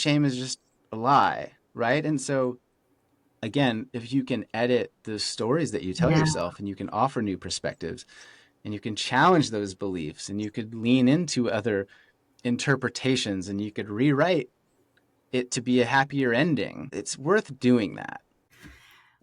shame is just a lie, right? And so again, if you can edit the stories that you tell Yeah. yourself and you can offer new perspectives and you can challenge those beliefs and you could lean into other interpretations and you could rewrite it to be a happier ending, it's worth doing that.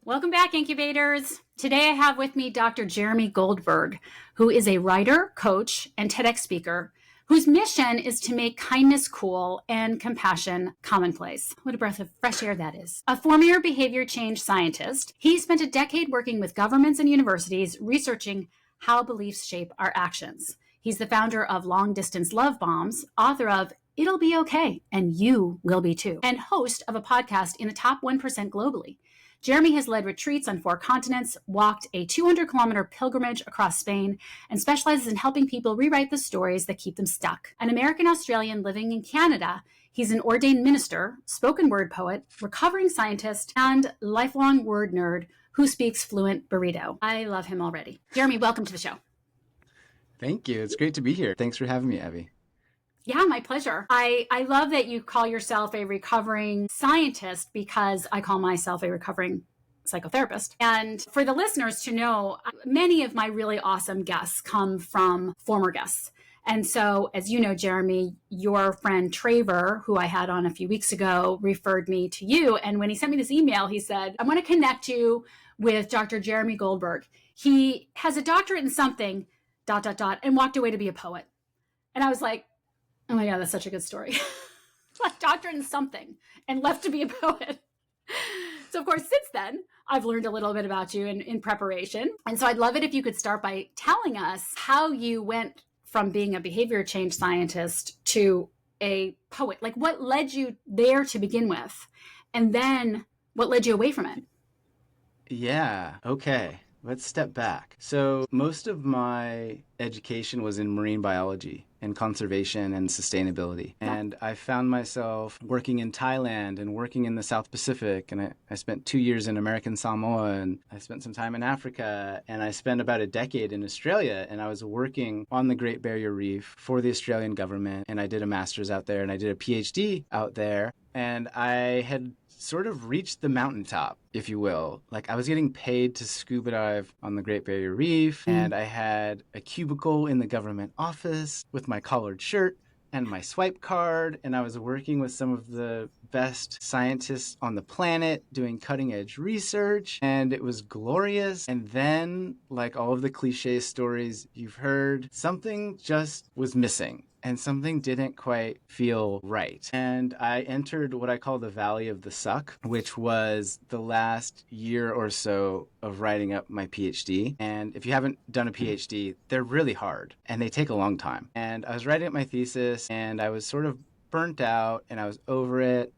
Welcome back, Incubators. Today I have with me Dr. Jeremy Goldberg, who is a writer, coach, and TEDx speaker whose mission is to make kindness cool and compassion commonplace. What a breath of fresh air that is. A former behavior change scientist, he spent a decade working with governments and universities researching how beliefs shape our actions. He's the founder of Long Distance Love Bombs, author of It'll Be Okay, and You Will Be Too, and host of a podcast in the top 1% globally. Jeremy has led retreats on 4 continents, walked a 200-kilometer pilgrimage across Spain, and specializes in helping people rewrite the stories that keep them stuck. An American-Australian living in Canada, he's an ordained minister, spoken word poet, recovering scientist, and lifelong word nerd who speaks fluent burrito. I love him already. Jeremy, welcome to the show. Thank you. It's great to be here. Thanks for having me, Abby. Yeah, my pleasure. I love that you call yourself a recovering scientist because I call myself a recovering psychotherapist. And for the listeners to know, many of my really awesome guests come from former guests. And so, as you know, Jeremy, your friend Traver, who I had on a few weeks ago, referred me to you. And when he sent me this email, he said, I want to connect you with Dr. Jeremy Goldberg. He has a doctorate in something, ... and walked away to be a poet. And I was like, oh my God, that's such a good story. Like doctorate in something and left to be a poet. So of course, since then, I've learned a little bit about you in preparation. And so I'd love it if you could start by telling us how you went from being a behavior change scientist to a poet. Like what led you there to begin with? And then what led you away from it? Yeah, okay. Let's step back. So, most of my education was in marine biology and conservation and sustainability. And I found myself working in Thailand and working in the South Pacific. And I spent 2 years in American Samoa, and I spent some time in Africa. And I spent about a decade in Australia. And I was working on the Great Barrier Reef for the Australian government. And I did a master's out there and I did a PhD out there. And I had sort of reached the mountaintop, if you will. Like I was getting paid to scuba dive on the Great Barrier Reef, and I had a cubicle in the government office with my collared shirt and my swipe card, and I was working with some of the best scientists on the planet doing cutting edge research, and it was glorious. And then, like all of the cliche stories you've heard, something just was missing. And something didn't quite feel right. And I entered what I call the Valley of the Suck, which was the last year or so of writing up my PhD. And if you haven't done a PhD, they're really hard and they take a long time. And I was writing up my thesis and I was sort of burnt out and I was over it.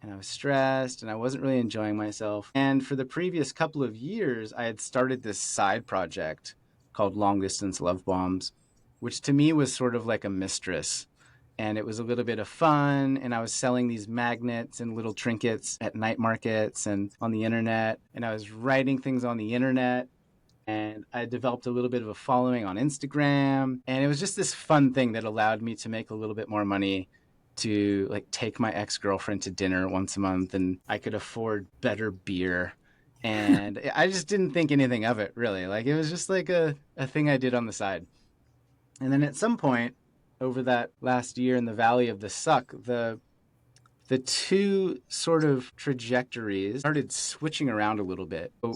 And I was stressed and I wasn't really enjoying myself. And for the previous couple of years, I had started this side project called Long Distance Love Bombs, which to me was sort of like a mistress. And it was a little bit of fun. And I was selling these magnets and little trinkets at night markets and on the internet. And I was writing things on the internet. And I developed a little bit of a following on Instagram. And it was just this fun thing that allowed me to make a little bit more money, to like take my ex-girlfriend to dinner once a month, and I could afford better beer. And I just didn't think anything of it, really. Like it was just like a thing I did on the side. And then at some point over that last year in the Valley of the Suck, the two sort of trajectories started switching around a little bit. So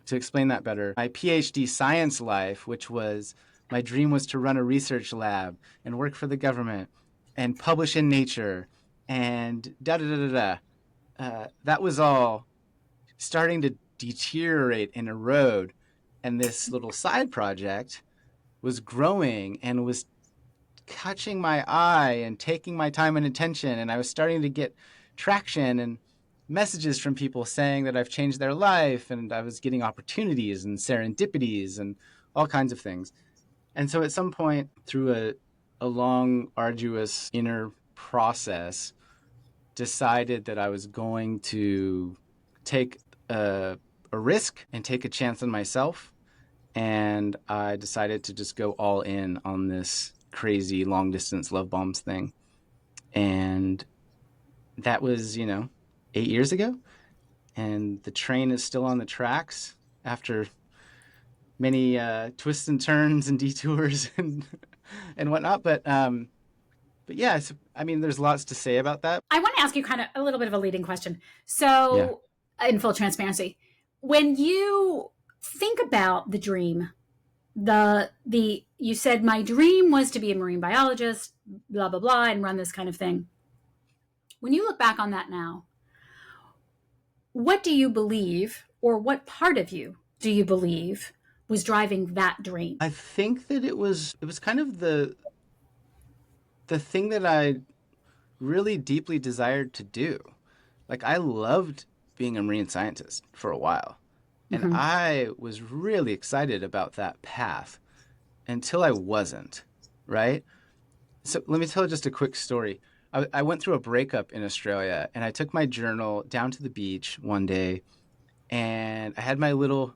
to explain that better, my PhD science life, which was my dream was to run a research lab and work for the government and publish in Nature and that was all starting to deteriorate and erode. And this little side project was growing and was catching my eye and taking my time and attention. And I was starting to get traction and messages from people saying that I've changed their life, and I was getting opportunities and serendipities and all kinds of things. And so at some point through a long, arduous inner process, decided that I was going to take a risk and take a chance on myself. And I decided to just go all in on this crazy long distance love bombs thing. And that was, 8 years ago. And the train is still on the tracks after many twists and turns and detours and whatnot. But yeah, I mean, there's lots to say about that. I want to ask you kind of a little bit of a leading question. Yeah. So, in full transparency, when you think about the dream, the you said my dream was to be a marine biologist, blah blah blah, and run this kind of thing. When you look back on that now, what do you believe, or what part of you do you believe was driving that dream? I think that it was kind of the thing that I really deeply desired to do. Like I loved being a marine scientist for a while. And Mm-hmm. I was really excited about that path until I wasn't, right? So let me tell just a quick story. I went through a breakup in Australia and I took my journal down to the beach one day and I had my little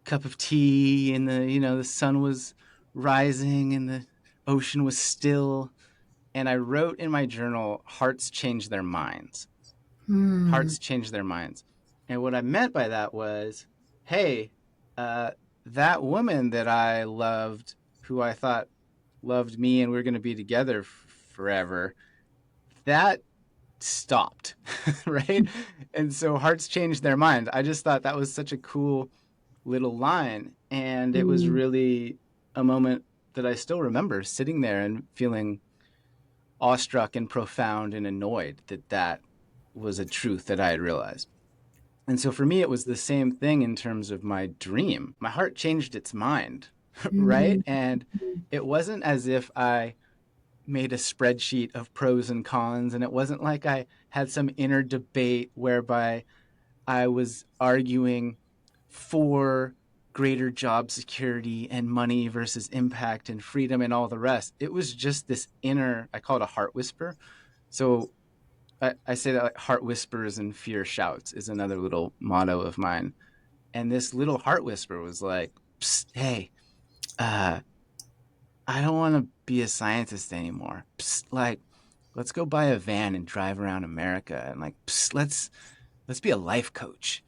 cup of tea and the sun was rising and the ocean was still. And I wrote in my journal, hearts change their minds. Mm. Hearts change their minds. And what I meant by that was, hey, uh, that woman that I loved, who I thought loved me and we were going to be together forever, that stopped, right? And so hearts changed their mind. I just thought that was such a cool little line. And it was Mm. really a moment that I still remember sitting there and feeling awestruck and profound and annoyed that that was a truth that I had realized. And so for me, it was the same thing in terms of my dream. My heart changed its mind, right? Mm. And it wasn't as if I made a spreadsheet of pros and cons, and it wasn't like I had some inner debate whereby I was arguing for greater job security and money versus impact and freedom and all the rest. It was just this inner, I call it a heart whisper. So I say that like heart whispers and fear shouts is another little motto of mine. And this little heart whisper was like, psst, hey, uh, I don't want to be a scientist anymore. Psst, like, let's go buy a van and drive around America and like, psst, let's be a life coach.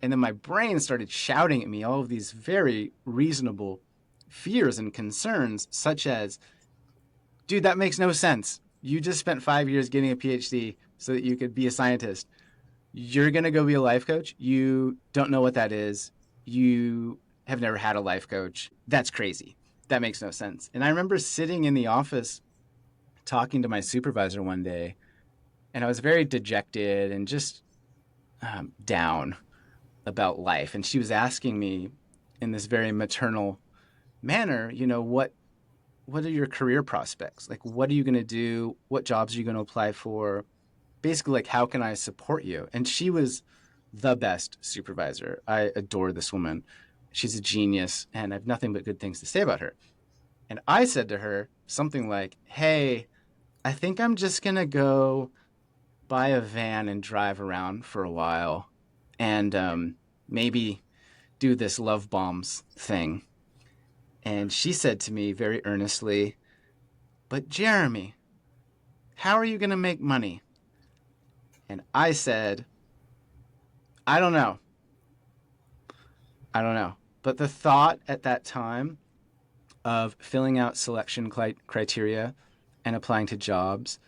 And then my brain started shouting at me all of these very reasonable fears and concerns, such as, dude, that makes no sense. You just spent 5 years getting a PhD so that you could be a scientist. You're going to go be a life coach. You don't know what that is. You have never had a life coach. That's crazy. That makes no sense. And I remember sitting in the office talking to my supervisor one day, and I was very dejected and just down about life. And she was asking me in this very maternal manner, what are your career prospects? Like, what are you going to do? What jobs are you going to apply for? Basically, like, how can I support you? And she was the best supervisor. I adore this woman. She's a genius, and I have nothing but good things to say about her. And I said to her something like, hey, I think I'm just going to go buy a van and drive around for a while and maybe do this love bombs thing. And she said to me very earnestly, but Jeremy, how are you going to make money? And I said, I don't know. I don't know. But the thought at that time of filling out selection criteria and applying to jobs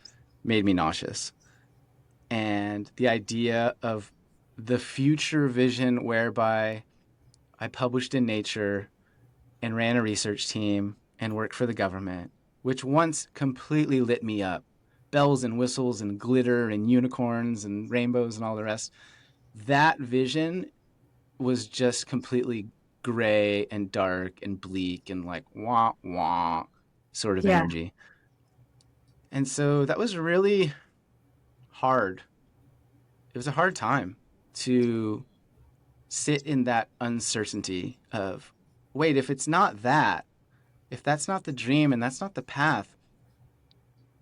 made me nauseous. And the idea of the future vision whereby I published in Nature and ran a research team and worked for the government, which once completely lit me up, bells and whistles and glitter and unicorns and rainbows and all the rest. That vision was just completely gray and dark and bleak and like wah wah sort of Yeah. energy. And so that was really hard. It was a hard time to sit in that uncertainty of, wait, if it's not that, if that's not the dream and that's not the path,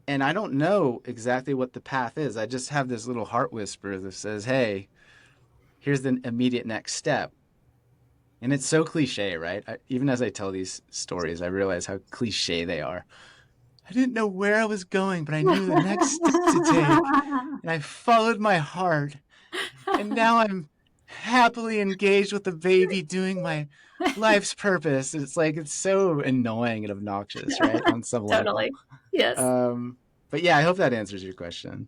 and I don't know exactly what the path is, I just have this little heart whisper that says, hey, here's the immediate next step. And it's so cliche, right? Even as I tell these stories, I realize how cliche they are. I didn't know where I was going, but I knew the next step to take. And I followed my heart. And now I'm happily engaged with the baby doing my life's purpose. It's like, it's so annoying and obnoxious, right? On some level. Totally. Yes. Um, but yeah, I hope that answers your question.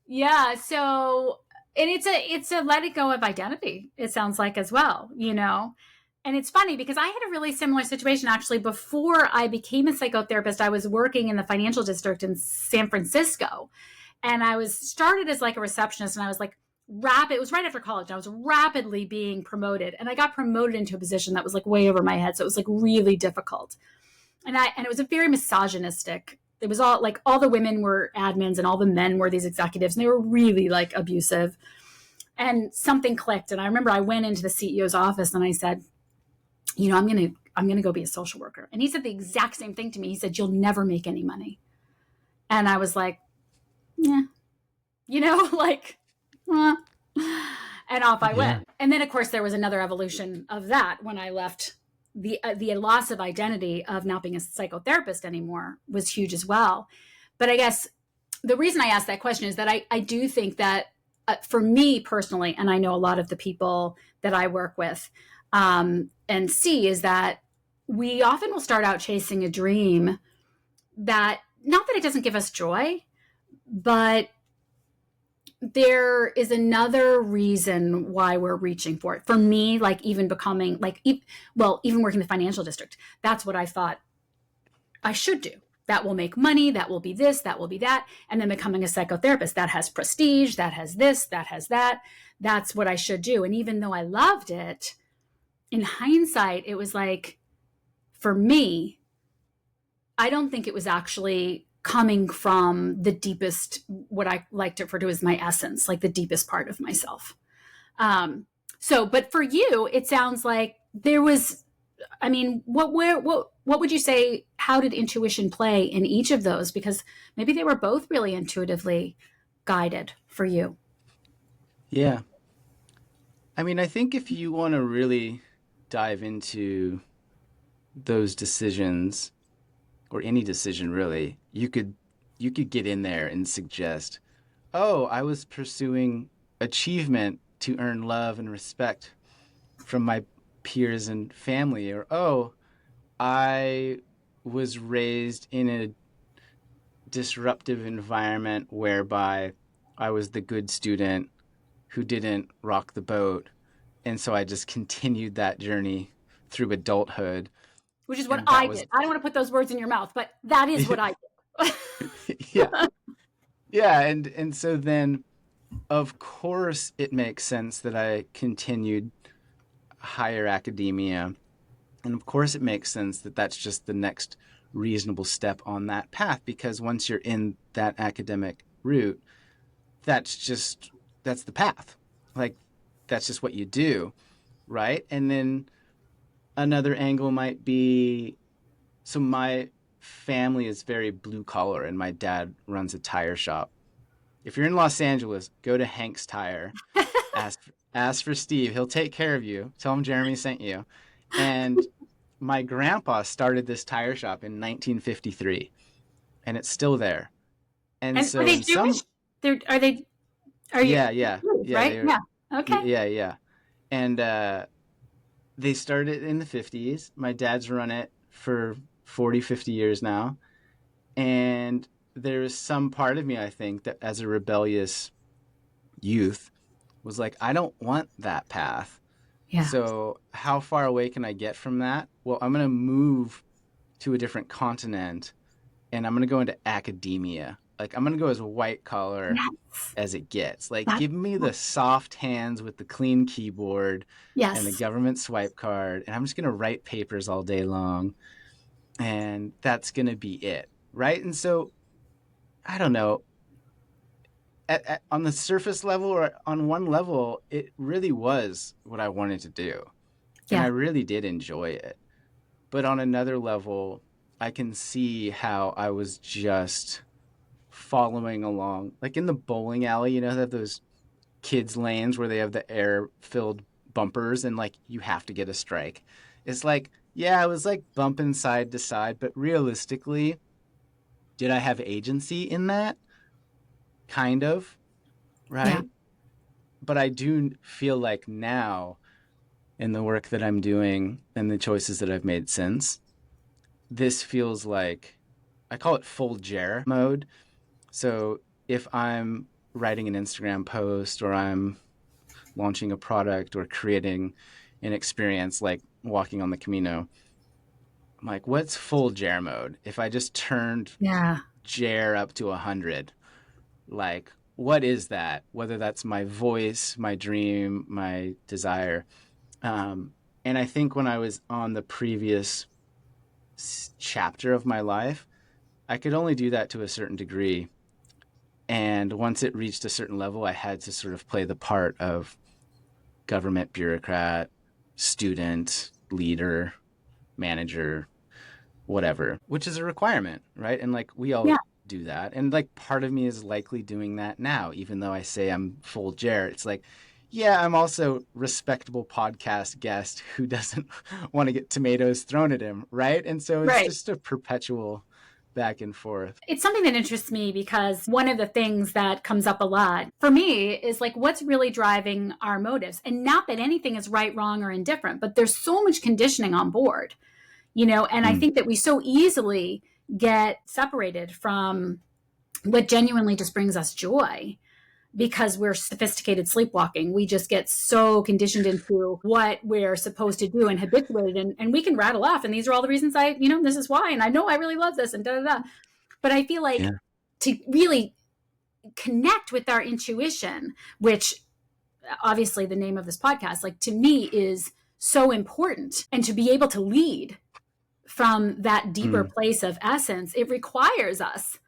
Yeah. So, and it's a let it go of identity, it sounds like as well, you know? And it's funny because I had a really similar situation actually before I became a psychotherapist. I was working in the financial district in San Francisco, and I was started as like a receptionist, and I was like rapid. It was right after college. And I was rapidly being promoted, and I got promoted into a position that was like way over my head. So it was like really difficult. And it was a very misogynistic. It was all like all the women were admins and all the men were these executives, and they were really like abusive. And something clicked, and I remember I went into the CEO's office and I said, I'm gonna go be a social worker. And he said the exact same thing to me. He said, you'll never make any money. And I was like, yeah, like, uh. And off I Yeah. went. And then of course there was another evolution of that when I left. The loss of identity of not being a psychotherapist anymore was huge as well. But I guess the reason I asked that question is that I do think that for me personally, and I know a lot of the people that I work with and see, is that we often will start out chasing a dream that, not that it doesn't give us joy, but there is another reason why we're reaching for it. For me, like even becoming like, even working the financial district, that's what I thought I should do. That will make money, that will be this, that will be that. And then becoming a psychotherapist, that has prestige, that has this, that has that. That's what I should do. And even though I loved it, in hindsight, it was like, for me, I don't think it was actually coming from the deepest, what I like to refer to as my essence, like the deepest part of myself. But for you, it sounds like there was, I mean, what would you say? How did intuition play in each of those? Because maybe they were both really intuitively guided for you. Yeah. I mean, I think if you want to really dive into those decisions, or any decision really, you could get in there and suggest, "Oh, I was pursuing achievement to earn love and respect from my peers and family," or, "Oh, I was raised in a disruptive environment whereby I was the good student who didn't rock the boat, and so I just continued that journey through adulthood." Which is what And that I was did. I don't want to put those words in your mouth, but that is what I did. yeah. Yeah, and so then of course it makes sense that I continued higher academia, and of course it makes sense that that's just the next reasonable step on that path, because once you're in that academic route, that's just that's the path. Like, that's just what you do, right? And then another angle might be, so my family is very blue collar and my dad runs a tire shop. If you're in Los Angeles, go to Hank's Tire. Ask for Steve. He'll take care of you. Tell him Jeremy sent you. And my grandpa started this tire shop in 1953, and it's still there. And And are so they in some, Jewish? Are they, are you, yeah, yeah, Jewish, yeah, right? they were, Yeah. Okay. yeah, yeah. And they started in the 50s. My dad's run it for 40, 50 years now. And there's some part of me, I think, that as a rebellious youth was like, I don't want that path. Yeah. So, how far away can I get from that? Well, I'm going to move to a different continent and I'm going to go into academia. Like, I'm going to go as white collar Yes. as it gets. Like, That, give me the soft hands with the clean keyboard and the yes. government swipe card, and I'm just going to write papers all day long. And that's going to be it. Right. And so, I don't know, on the surface level or on one level, it really was what I wanted to do. And I Yeah. really did enjoy it. But on another level, I can see how I was just following along. Like in the bowling alley, they have those kids' lanes where they have the air filled bumpers and like you have to get a strike. It's like, yeah, I was like bumping side to side, but realistically, Did I have agency in that? Kind of, Yeah. right? But I do feel like now, in the work that I'm doing and the choices that I've made since, this feels like, I call it full Jer mode. So if I'm writing an Instagram post, or I'm launching a product, or creating an experience like walking on the Camino, I'm like, what's full Jer mode? If I just turned Yeah. Jer up to 100, like, what is that? Whether that's my voice, my dream, my desire. Um, and I think when I was on the previous chapter of my life, I could only do that to a certain degree. And once it reached a certain level, I had to sort of play the part of government bureaucrat, student, leader, manager, whatever, which is a requirement, right? And like we Yeah. all do that. And like part of me is likely doing that now, even though I say I'm full Jer. It's like, yeah, I'm also respectable podcast guest who doesn't want to get tomatoes thrown at him, right? And so it's Right. just a perpetual back and forth. It's something that interests me because one of the things that comes up a lot for me is like what's really driving our motives. And not that anything is right, wrong, or indifferent, but there's so much conditioning on board, and I Mm, think that we so easily get separated from what genuinely just brings us joy because we're sophisticated sleepwalking. We just get so conditioned into what we're supposed to do and habituated, and we can rattle off. And these are all the reasons this is why. And I know I really love this and da da da. But I feel like yeah. to really connect with our intuition, which obviously the name of this podcast, like to me is so important, and to be able to lead from that deeper Mm, place of essence, it requires us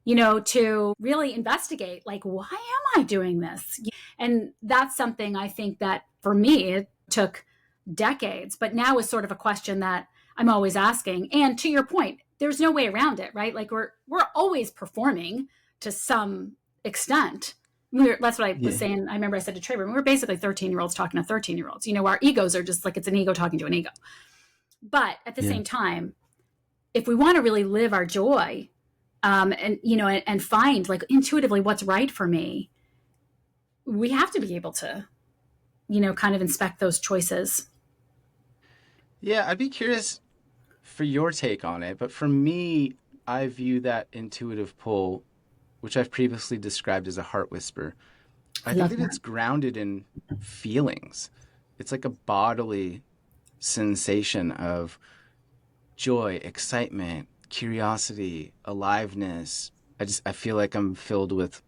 to really investigate, like, why am I doing this? And that's something I think that for me, it took decades, but now is sort of a question that I'm always asking. And to your point, there's no way around it, right? Like we're always performing to some extent. That's what I was yeah. saying. I remember I said to Trevor, we're basically 13-year-olds talking to 13-year-olds. Our egos are just like it's an ego talking to an ego. But at the Yeah. same time, if we want to really live our joy, and find like intuitively what's right for me, we have to be able to, kind of inspect those choices. Yeah. I'd be curious for your take on it. But for me, I view that intuitive pull, which I've previously described as a heart whisper. I I think love that that. it's grounded in feelings. It's like a bodily sensation of joy, excitement, curiosity, aliveness. I feel like I'm filled with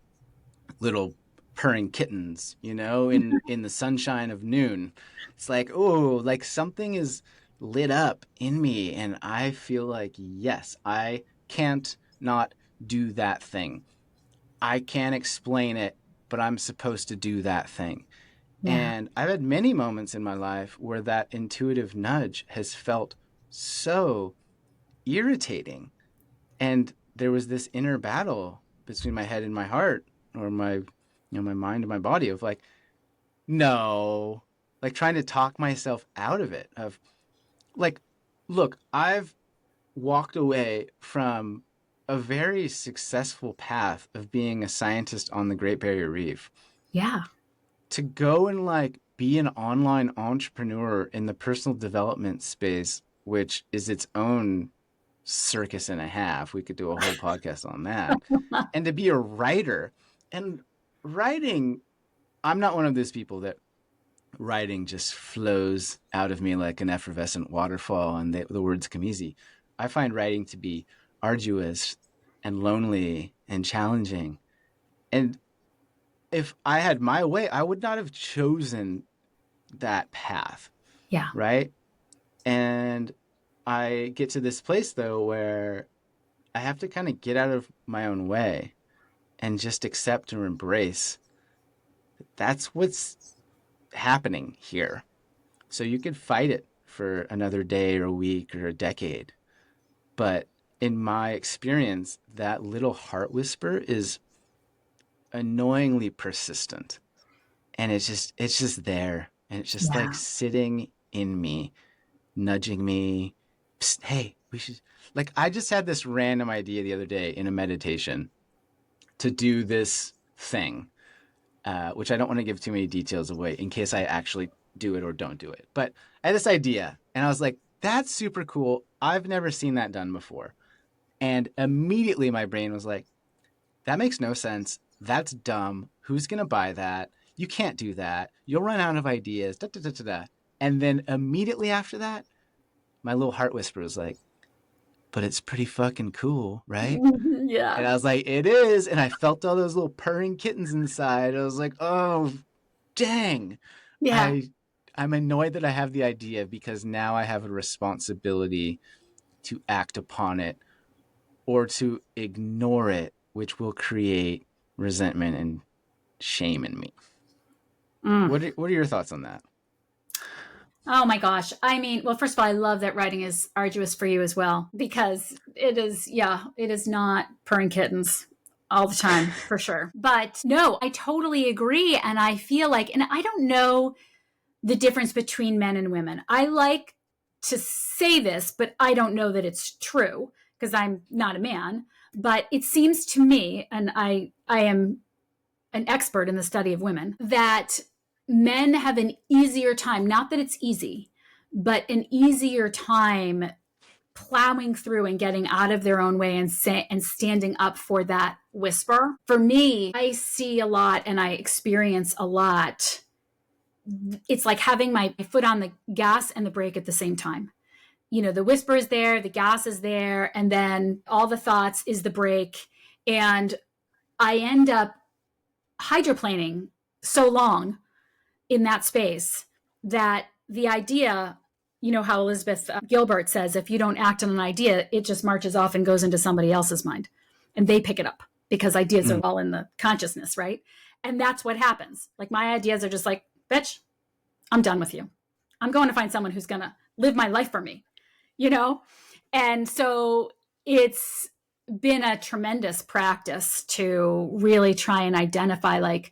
little purring kittens, in the sunshine of noon. It's like, oh, like something is lit up in me, and I feel like, yes, I can't not do that thing. I can't explain it, but I'm supposed to do that thing. Yeah. And I've had many moments in my life where that intuitive nudge has felt so irritating. And there was this inner battle between my head and my heart, or my mind and my body, of like, no, like trying to talk myself out of it. Of like, look, I've walked away from a very successful path of being a scientist on the Great Barrier Reef Yeah. to go and like be an online entrepreneur in the personal development space, which is its own circus and a half. We could do a whole podcast on that. And to be a writer. And writing, I'm not one of those people that writing just flows out of me like an effervescent waterfall and the words come easy. I find writing to be arduous and lonely and challenging. And if I had my way, I would not have chosen that path, Yeah. right? And I get to this place though where I have to kind of get out of my own way and just accept or embrace that's what's happening here. So you could fight it for another day or a week or a decade. But in my experience, that little heart whisper is annoyingly persistent. And it's just there. And it's just like Yeah. sitting in me, nudging me. Psst, hey, we should, like, I just had this random idea the other day in a meditation to do this thing, which I don't want to give too many details away in case I actually do it or don't do it. But I had this idea and I was like, that's super cool. I've never seen that done before. And immediately my brain was like, that makes no sense. That's dumb. Who's going to buy that? You can't do that. You'll run out of ideas. Da, da, da, da, da. And then immediately after that, my little heart whisper was like, but it's pretty fucking cool, right? Yeah. And I was like, it is. And I felt all those little purring kittens inside. I was like, oh, dang. Yeah. I I'm annoyed that I have the idea because now I have a responsibility to act upon it or to ignore it, which will create resentment and shame in me. Mm. What are your thoughts on that? Oh my gosh. I mean, well, first of all, I love that writing is arduous for you as well because it is, yeah, it is not purring kittens all the time for sure. But no, I totally agree. And I feel like, and I don't know the difference between men and women. I like to say this, but I don't know that it's true because I'm not a man. But it seems to me, and I am an expert in the study of women, that men have an easier time, not that it's easy, but an easier time plowing through and getting out of their own way and standing up for that whisper. For me, I see a lot and I experience a lot. It's like having my foot on the gas and the brake at the same time. You know, the whisper is there, the gas is there, and then all the thoughts is the brake. And I end up hydroplaning so long in that space that the idea, you know, how Elizabeth Gilbert says, if you don't act on an idea, it just marches off and goes into somebody else's mind and they pick it up because ideas are Mm. all in the consciousness, right? And that's what happens. Like my ideas are just like, bitch, I'm done with you. I'm going to find someone who's going to live my life for me, you know? And so it's been a tremendous practice to really try and identify, like,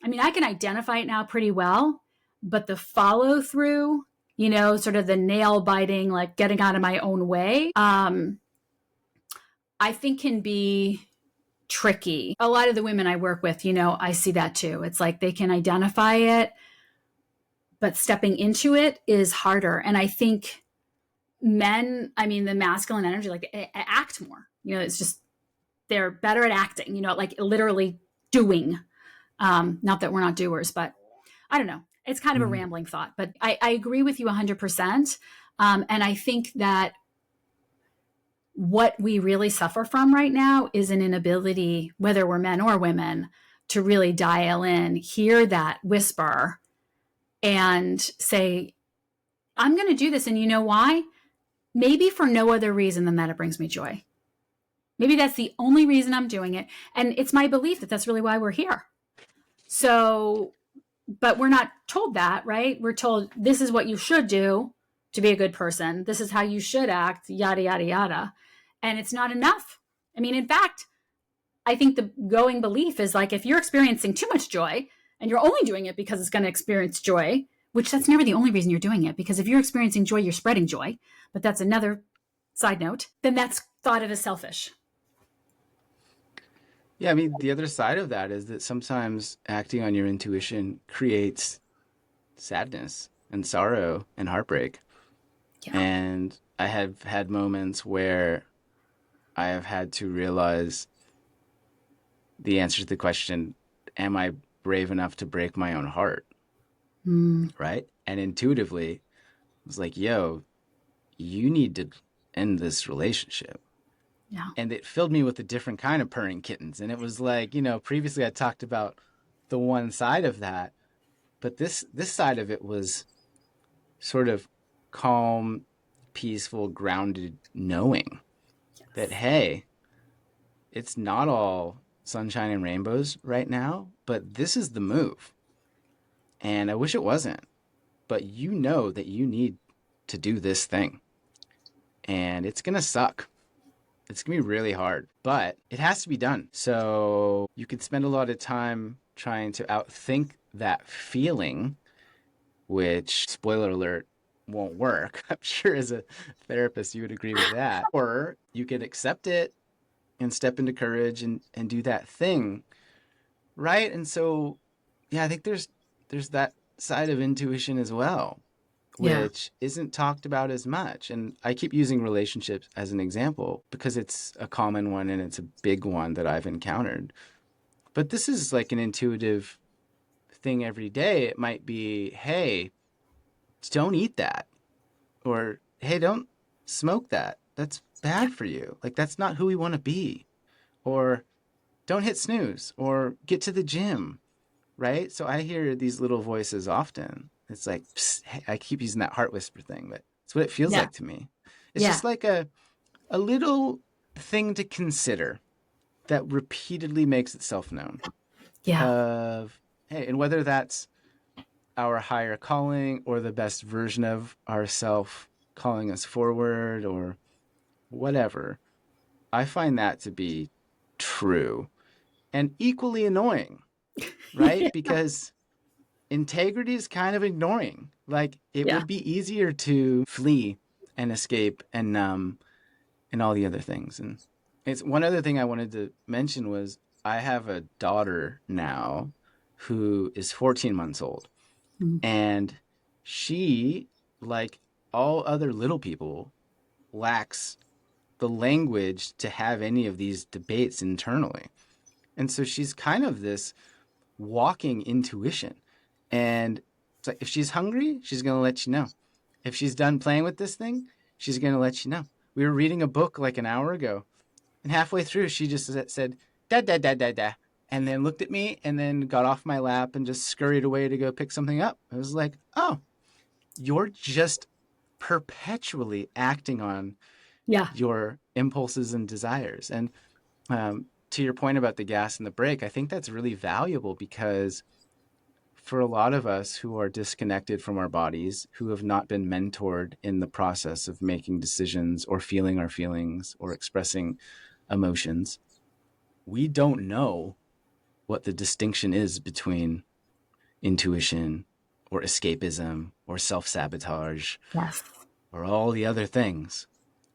I mean, I can identify it now pretty well, but the follow through, you know, sort of the nail biting, like getting out of my own way, I think can be tricky. A lot of the women I work with, you know, I see that too. It's like they can identify it, but stepping into it is harder. And I think men, I mean, the masculine energy, like they act more, you know, it's just, they're better at acting, you know, like literally doing. Not that we're not doers, but I don't know. It's kind of a Mm. rambling thought, but I agree with you 100%. And I think that what we really suffer from right now is an inability, whether we're men or women, to really dial in, hear that whisper, and say, I'm going to do this. And you know why? Maybe for no other reason than that it brings me joy. Maybe that's the only reason I'm doing it. And it's my belief that that's really why we're here. So, but we're not told that, right? We're told this is what you should do to be a good person. This is how you should act, yada, yada, yada. And it's not enough. I mean, in fact, I think the going belief is like if you're experiencing too much joy and you're only doing it because it's going to experience joy, which that's never the only reason you're doing it, because if you're experiencing joy, you're spreading joy. But that's another side note. Then that's thought of as selfish. Yeah, I mean, the other side of that is that sometimes acting on your intuition creates sadness and sorrow and heartbreak. Yeah. And I have had moments where I have had to realize the answer to the question, am I brave enough to break my own heart? Mm, Right? And intuitively, I was like, yo, you need to end this relationship. yeah. And it filled me with a different kind of purring kittens. And it was like, previously I talked about the one side of that, but this side of it was sort of calm, peaceful, grounded knowing that, Yes. hey, it's not all sunshine and rainbows right now, but this is the move. And I wish it wasn't, but you know that you need to do this thing. And it's going to suck. It's going to be really hard, but it has to be done. So you could spend a lot of time trying to outthink that feeling, which, spoiler alert, won't work. I'm sure as a therapist you would agree with that. Or you can accept it and step into courage and do that thing, right? And so yeah, I think there's that side of intuition as well, Yeah. which isn't talked about as much. And I keep using relationships as an example because it's a common one and it's a big one that I've encountered. But this is like an intuitive thing every day. It might be, hey, don't eat that. Or, hey, don't smoke that. That's Yeah. bad for you. Like, that's not who we want to be. Or, don't hit snooze. Or, get to the gym. Right? So I hear these little voices often. It's like, psst, hey, I keep using that heart whisper thing, but it's what it feels Yeah. like to me. It's Yeah. just like a little thing to consider that repeatedly makes itself known Yeah. of, hey, and whether that's our higher calling or the best version of ourself calling us forward or whatever, I find that to be true and equally annoying, right? Because integrity is kind of ignoring. Like it Yeah. would be easier to flee and escape and numb and all the other things. And it's one other thing I wanted to mention was I have a daughter now who is 14 months old. Mm. And she, like all other little people, lacks the language to have any of these debates internally. And so she's kind of this walking intuition. And it's like if she's hungry, she's going to let you know. If she's done playing with this thing, she's going to let you know. We were reading a book like an hour ago, and halfway through, she just said, da, da, da, da, da, and then looked at me and then got off my lap and just scurried away to go pick something up. I was like, oh, you're just perpetually acting on Yeah. your impulses and desires. And to your point about the gas and the brake, I think that's really valuable because for a lot of us who are disconnected from our bodies, who have not been mentored in the process of making decisions or feeling our feelings or expressing emotions, we don't know what the distinction is between intuition or escapism or self sabotage Yes. or all the other things,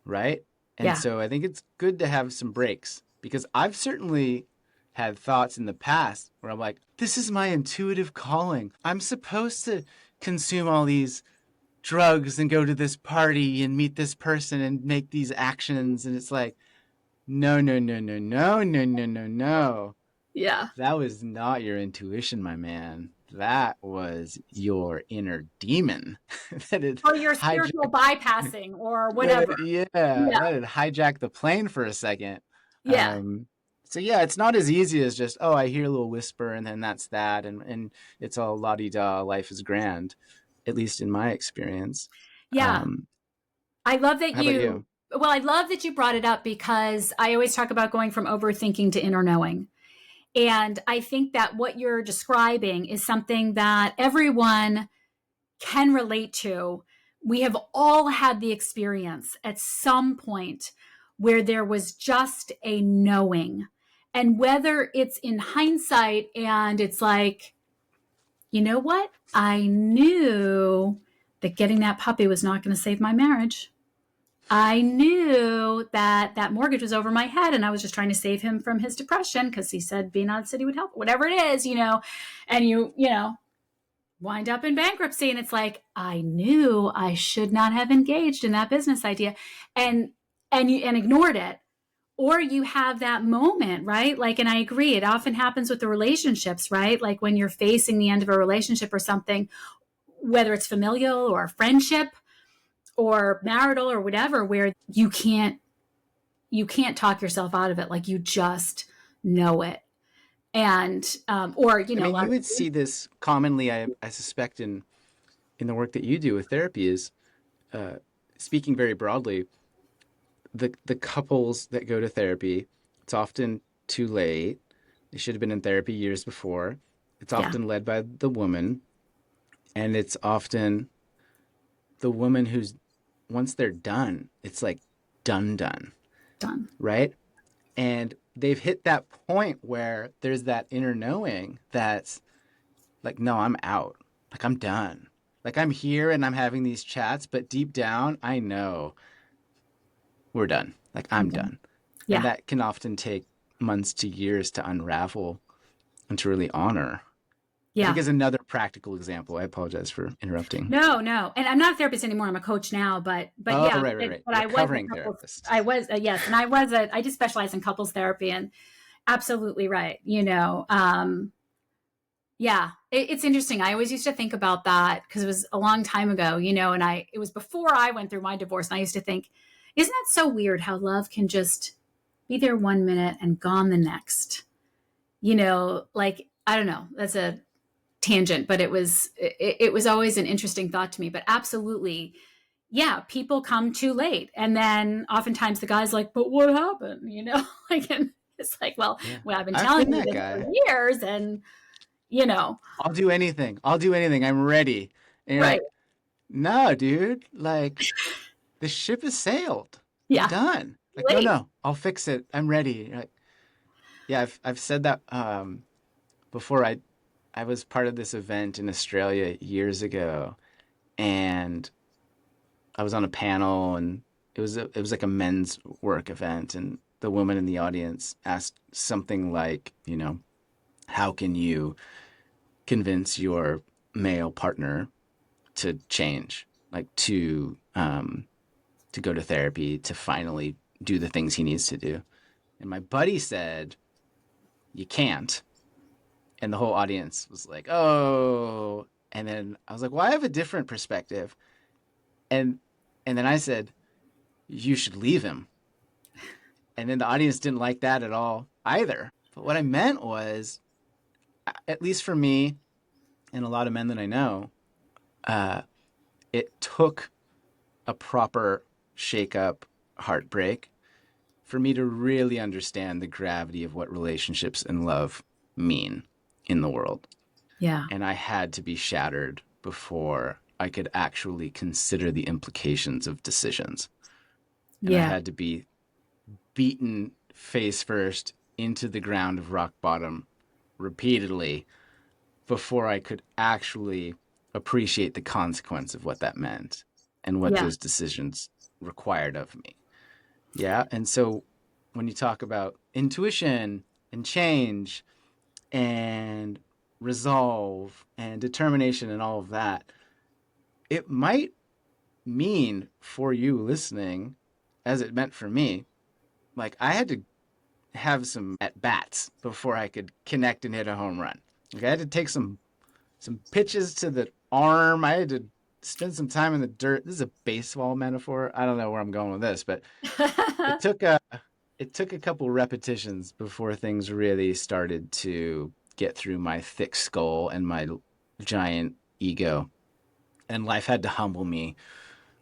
right? And Yeah. so I think it's good to have some breaks because I've certainly had thoughts in the past where I'm like, this is my intuitive calling. I'm supposed to consume all these drugs and go to this party and meet this person and make these actions. And it's like, no, no, no, no, no, no, no, no, no. Yeah. That was not your intuition, my man. That was your inner demon that had Or your spiritual hijacked bypassing or that, whatever. yeah, Yeah. that had hijacked the plane for a second. Yeah. Um, so yeah, it's not as easy as just, oh, I hear a little whisper and then that's that, and it's all la di da, life is grand, at least in my experience. Yeah. Um, I love that how about you, you? well, I love that you brought it up because I always talk about going from overthinking to inner knowing. And I think that what you're describing is something that everyone can relate to. We have all had the experience at some point where there was just a knowing. And whether it's in hindsight and it's like, you know what? I knew that getting that puppy was not going to save my marriage. I knew that that mortgage was over my head and I was just trying to save him from his depression because he said being out of the city would help, whatever it is, and you wind up in bankruptcy. And it's like, I knew I should not have engaged in that business idea and, and ignored it. Or you have that moment, right? Like, and I agree, it often happens with the relationships, right? Like when you're facing the end of a relationship or something, whether it's familial or friendship or marital or whatever, where you can't talk yourself out of it. Like you just know it. And, or, I a mean, lot you of would see this commonly, I suspect, in the work that you do with therapy is uh, speaking very broadly, the couples that go to therapy, it's often too late. They should have been in therapy years before. It's yeah, often led by the woman, and it's often the woman who's once they're done, it's like done, done. right? And they've hit that point where there's that inner knowing that's like, no, I'm out. Like I'm done. Like I'm here and I'm having these chats, but deep down, I know we're done. Like I'm Mhm. done. And Yeah. that can often take months to years to unravel and to really honor. I think Yeah. is another practical example. I apologize for interrupting. No, no. And I'm not a therapist anymore. I'm a coach now, but Oh, yeah, right, right, right. but I was a Recovering couples, therapist. I was, yes. And I just specialize in couples therapy and absolutely right. Yeah, it's interesting. I always used to think about that because it was a long time ago, and it was before I went through my divorce. And I used to think, isn't that so weird how love can just be there 1 minute and gone the next? Like, I don't know, that's a tangent, but it was always an interesting thought to me. But absolutely, yeah, people come too late. And then oftentimes the guy's like, but what happened? Like, and it's like, Yeah. well, I've been I've telling been you that this for guy. years and, you know, I'll do anything. I'll do anything. I'm ready. And you're right. like, no, dude. Like, the ship has sailed. I'm Yeah. done. Like, no, Late. no. I'll fix it. I'm ready. You're like, yeah, I've said that before. I was part of this event in Australia years ago, and I was on a panel, and it was like a men's work event, and the woman in the audience asked something like, how can you convince your male partner to change, like to go to therapy, to finally do the things he needs to do. And my buddy said, you can't. And the whole audience was like, oh. And then I was like, well, I have a different perspective. And then I said, you should leave him. And then the audience didn't like that at all either. But what I meant was, at least for me and a lot of men that I know, uh, it took a proper shake-up, heartbreak, for me to really understand the gravity of what relationships and love mean in the world. Yeah. And I had to be shattered before I could actually consider the implications of decisions. And I Yeah. had to be beaten face first into the ground of rock bottom repeatedly before I could actually appreciate the consequence of what that meant and what Yeah. those decisions required of me. Yeah. And so when you talk about intuition and change and resolve and determination and all of that, it might mean for you listening, as it meant for me, like I had to have some at bats before I could connect and hit a home run. Like I had to take some pitches to the arm. I had to spend some time in the dirt. This is a baseball metaphor. I don't know where I'm going with this, but it took a it took a couple repetitions before things really started to get through my thick skull and my giant ego. And life had to humble me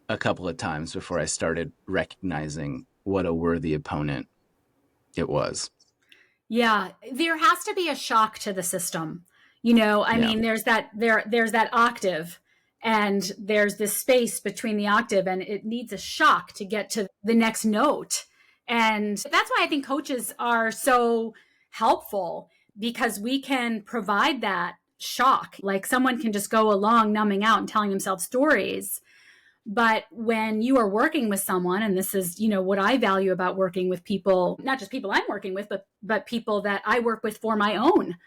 a couple of times before I started recognizing what a worthy opponent it was. Yeah, there has to be a shock to the system. I Yeah. mean, there's that octave and there's this space between the octave and it needs a shock to get to the next note. And that's why I think coaches are so helpful because we can provide that shock. Like someone can just go along numbing out and telling themselves stories, but when you are working with someone, and this is, what I value about working with people, not just people I'm working with, but people that I work with for my own,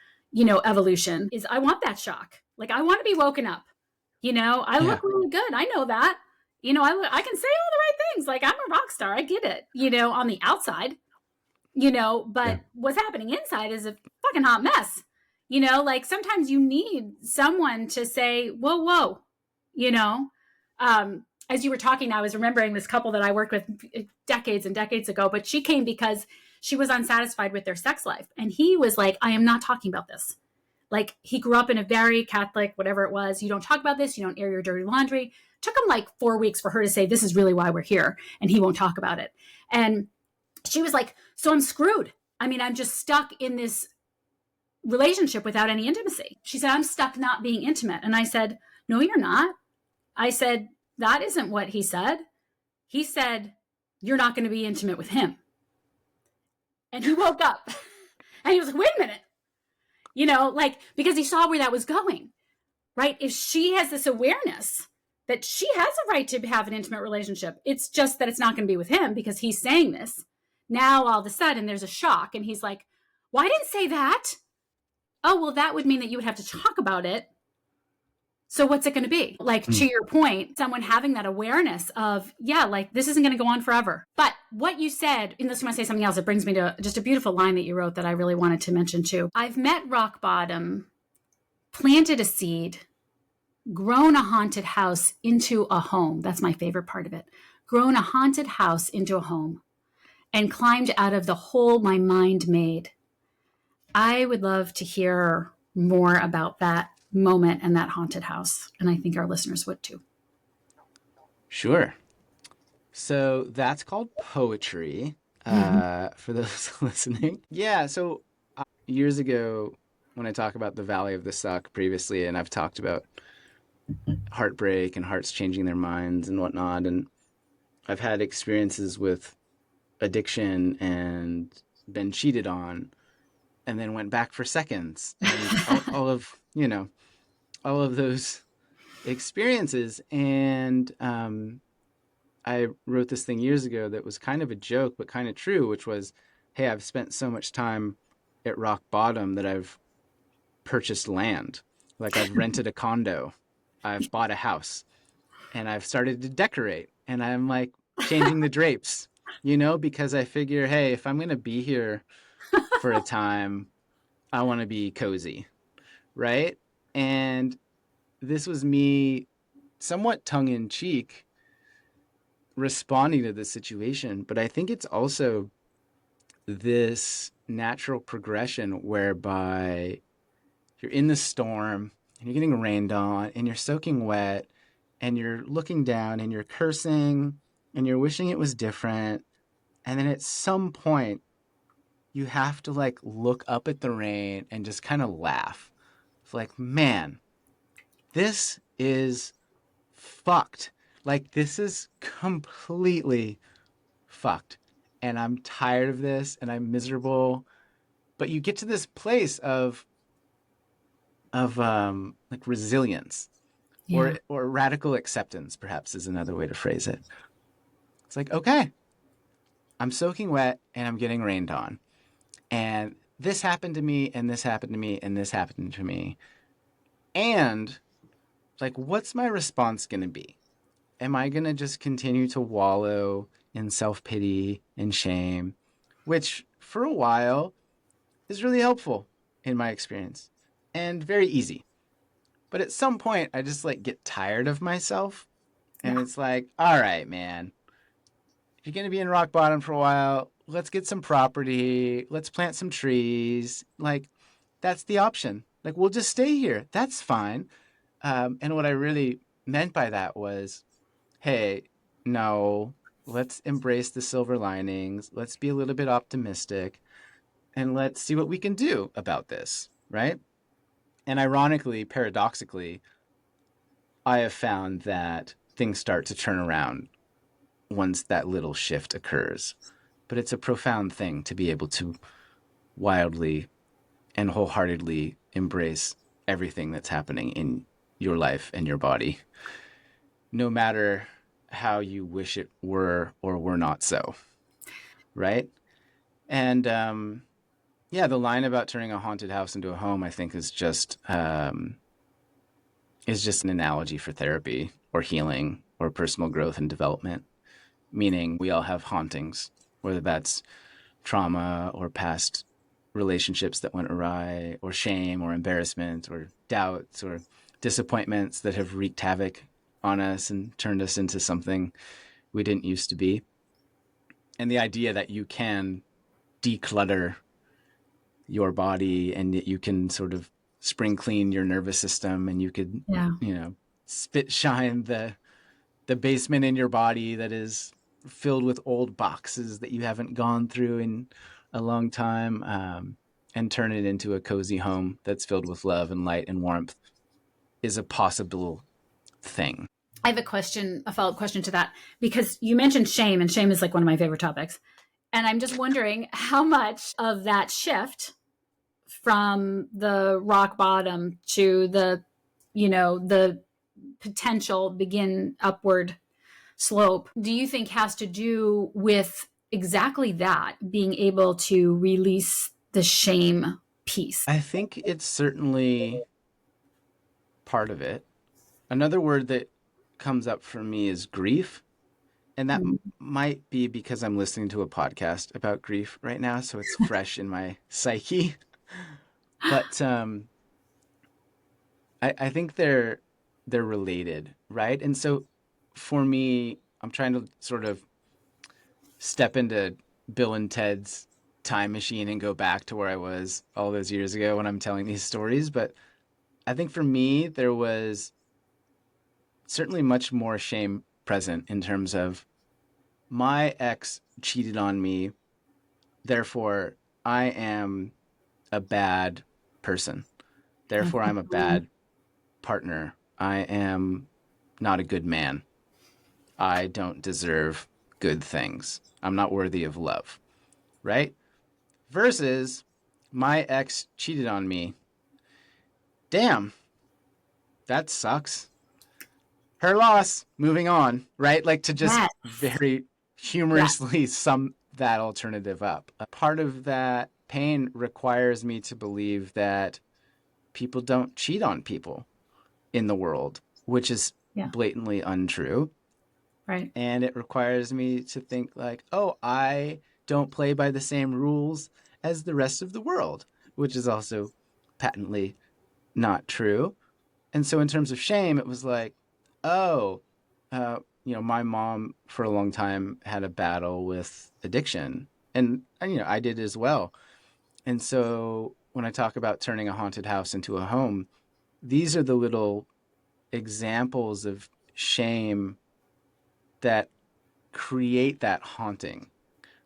evolution, is I want that shock. Like I want to be woken up. I look Yeah. really good. I know that. I can say all the right things. Like I'm a rock star. I get it, on the outside, Yeah. but what's happening inside is a fucking hot mess. Like sometimes you need someone to say, whoa, whoa, you know, as you were talking, I was remembering this couple that I worked with decades and decades ago, but she came because she was unsatisfied with their sex life. And he was like, I am not talking about this. Like he grew up in a very Catholic, whatever it was. You don't talk about this. You don't air your dirty laundry. It took him like 4 weeks for her to say, this is really why we're here. And he won't talk about it. And she was like, so I'm screwed. I mean, I'm just stuck in this relationship without any intimacy. She said, I'm stuck not being intimate. And I said, no, you're not. I said, that isn't what he said. He said, you're not going to be intimate with him. And he woke up and he was like, wait a minute, like, because he saw where that was going. right? If she has this awareness that she has a right to have an intimate relationship, it's just that it's not going to be with him because he's saying this. Now, all of a sudden, there's a shock, and he's like, well, I didn't say that. Oh, well, that would mean that you would have to talk about it. So what's it going to be? Like, to Mm. your point, someone having that awareness of, yeah, like this isn't going to go on forever. But what you said, unless you want to say something else, it brings me to just a beautiful line that you wrote that I really wanted to mention too. I've met rock bottom, planted a seed, grown a haunted house into a home. That's my favorite part of it. Grown a haunted house into a home and climbed out of the hole my mind made. I would love to hear more about that moment and that haunted house. And I think our listeners would too. Sure. So that's called poetry, Mm-hmm. for those listening. Yeah. So years ago, when I talk about the Valley of the Suck previously, and I've talked about heartbreak and hearts changing their minds and whatnot, and I've had experiences with addiction and been cheated on, and then went back for seconds, and all of all of those experiences, and I wrote this thing years ago that was kind of a joke, but kind of true, which was, hey, I've spent so much time at rock bottom that I've purchased land. Like I've rented a condo, I've bought a house, and I've started to decorate. And I'm like changing the drapes, because I figure, hey, if I'm going to be here for a time, I want to be cozy, right? And this was me somewhat tongue in cheek responding to the situation. But I think it's also this natural progression whereby you're in the storm and you're getting rained on and you're soaking wet and you're looking down and you're cursing and you're wishing it was different. And then at some point, you have to like look up at the rain and just kind of laugh. It's like, man, this is fucked. Like, this is completely fucked. And I'm tired of this and I'm miserable. But you get to this place of like resilience Yeah. or radical acceptance, perhaps is another way to phrase it. It's like, okay, I'm soaking wet and I'm getting rained on. And this happened to me, and this happened to me, and this happened to me. And like, what's my response going to be? Am I going to just continue to wallow in self pity and shame, which for a while is really helpful in my experience and very easy. But at some point, I just like get tired of myself. And Yeah. it's like, all right, man, if you're going to be in rock bottom for a while, let's get some property. Let's plant some trees. Like, that's the option. Like, we'll just stay here. That's fine. And what I really meant by that was, hey, no, let's embrace the silver linings. Let's be a little bit optimistic and let's see what we can do about this. Right. And ironically, paradoxically, I have found that things start to turn around once that little shift occurs. But it's a profound thing to be able to wildly and wholeheartedly embrace everything that's happening in your life and your body, no matter how you wish it were or were not so, right? And yeah, the line about turning a haunted house into a home, I think, is just an analogy for therapy or healing or personal growth and development. Meaning, we all have hauntings, whether that's trauma or past relationships that went awry, or shame or embarrassment or doubts or disappointments that have wreaked havoc on us and turned us into something we didn't used to be. And the idea that you can declutter your body and that you can sort of spring clean your nervous system and you could, Yeah. spit shine the basement in your body that is filled with old boxes that you haven't gone through in a long time, and turn it into a cozy home that's filled with love and light and warmth is a possible thing. I have a question, a follow up question to that, because you mentioned shame, and shame is like one of my favorite topics. And I'm just wondering how much of that shift from the rock bottom to the the potential begin upward slope, do you think has to do with exactly that, being able to release the shame piece? I think it's certainly part of it. Another word that comes up for me is grief. And that Mm. might be because I'm listening to a podcast about grief right now, so it's fresh in my psyche. But I think they're related, right? And so for me, I'm trying to sort of step into Bill and Ted's time machine and go back to where I was all those years ago when I'm telling these stories. But I think for me, there was certainly much more shame present in terms of my ex cheated on me, therefore I am a bad person. Therefore I'm a Mhm. bad partner. I am not a good man. I don't deserve good things. I'm not worthy of love, right? Versus my ex cheated on me. Damn, that sucks. Her loss. Moving on, right? Like to just Yes. very Yeah. humorously sum that alternative up. A part of that pain requires me to believe that people don't cheat on people in the world, which is Yeah. blatantly untrue. Right. And it requires me to think like, oh, I don't play by the same rules as the rest of the world, which is also patently not true. And so in terms of shame, it was like, oh, my mom for a long time had a battle with addiction, and I did as well. And so when I talk about turning a haunted house into a home, these are the little examples of shame that create that haunting,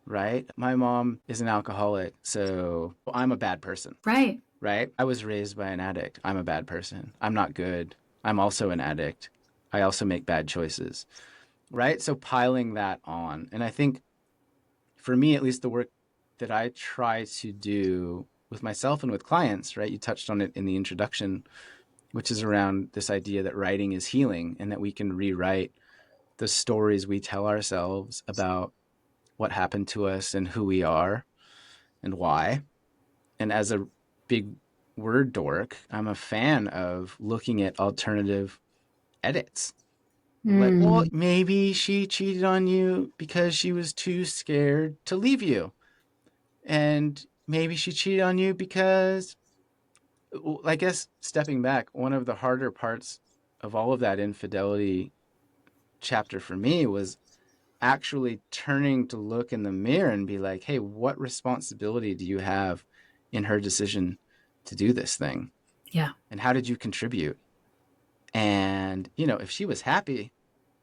right? My mom is an alcoholic, so I'm a bad person, Right. right? I was raised by an addict. I'm a bad person. I'm not good. I'm also an addict. I also make bad choices, right? So piling that on. And I think for me, at least, the work that I try to do with myself and with clients, right? You touched on it in the introduction, which is around this idea that writing is healing and that we can rewrite the stories we tell ourselves about what happened to us and who we are and why. And as a big word dork, I'm a fan of looking at alternative edits. Like, well, Mm. maybe she cheated on you because she was too scared to leave you. And maybe she cheated on you because, well, I guess stepping back, one of the harder parts of all of that infidelity chapter for me was actually turning to look in the mirror and be like, hey, what responsibility do you have in her decision to do this thing? Yeah. And how did you contribute? And, if she was happy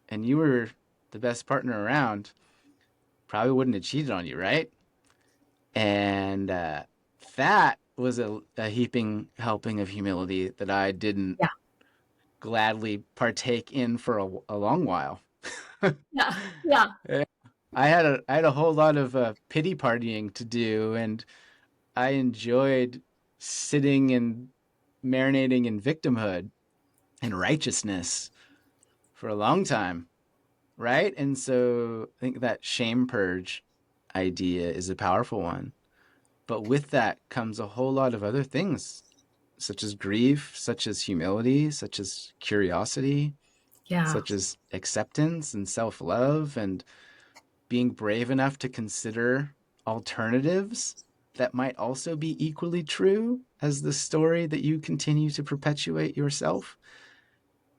and you were the best partner around, probably wouldn't have cheated on you, right? And that was a heaping helping of humility that I didn't Yeah. gladly partake in for a long while. Yeah. Yeah. I had a whole lot of pity partying to do, and I enjoyed sitting and marinating in victimhood and righteousness for a long time, right? And so I think that shame purge idea is a powerful one. But with that comes a whole lot of other things, such as grief, such as humility, such as curiosity, Yeah. such as acceptance and self love, and being brave enough to consider alternatives that might also be equally true as the story that you continue to perpetuate yourself.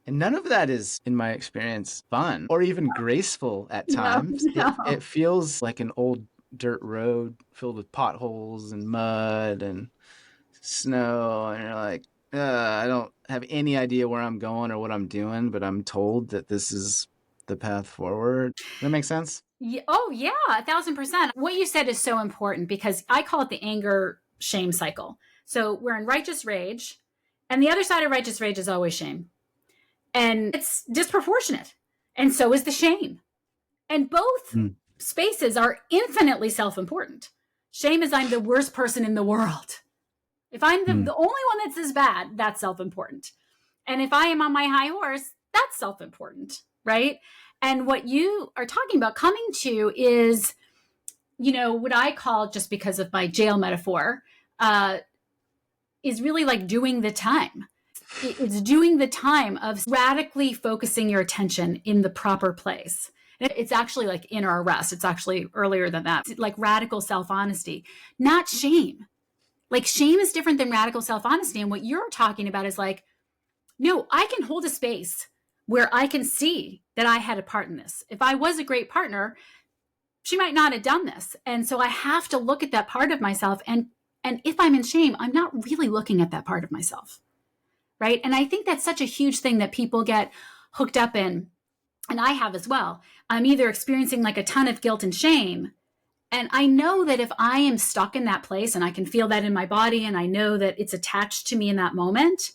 And none of that is, in my experience, fun or even graceful at No. times. It No. feels like an old dirt road filled with potholes and mud and snow. And you're like, I don't have any idea where I'm going or what I'm doing, but I'm told that this is the path forward. Does that make sense? Yeah, oh, yeah, 1,000%. What you said is so important because I call it the anger shame cycle. So we're in righteous rage, and the other side of righteous rage is always shame. And it's disproportionate. And so is the shame. And both Mm. spaces are infinitely self important. Shame is I'm the worst person in the world. If I'm the Mm. only one that's as bad, that's self important. And if I am on my high horse, that's self-important, right? And what you are talking about coming to is, what I call, just because of my jail metaphor, uh, is really like doing the time. It's doing the time of radically focusing your attention in the proper place. It's actually like inner arrest. It's actually earlier than that. It's like radical self-honesty, not shame. Like shame is different than radical self-honesty. And what you're talking about is like, no, I can hold a space where I can see that I had a part in this. If I was a great partner, she might not have done this. And so I have to look at that part of myself. And if I'm in shame, I'm not really looking at that part of myself. Right. And I think that's such a huge thing that people get hooked up in. And I have as well. I'm either experiencing like a ton of guilt and shame. And I know that if I am stuck in that place and I can feel that in my body and I know that it's attached to me in that moment,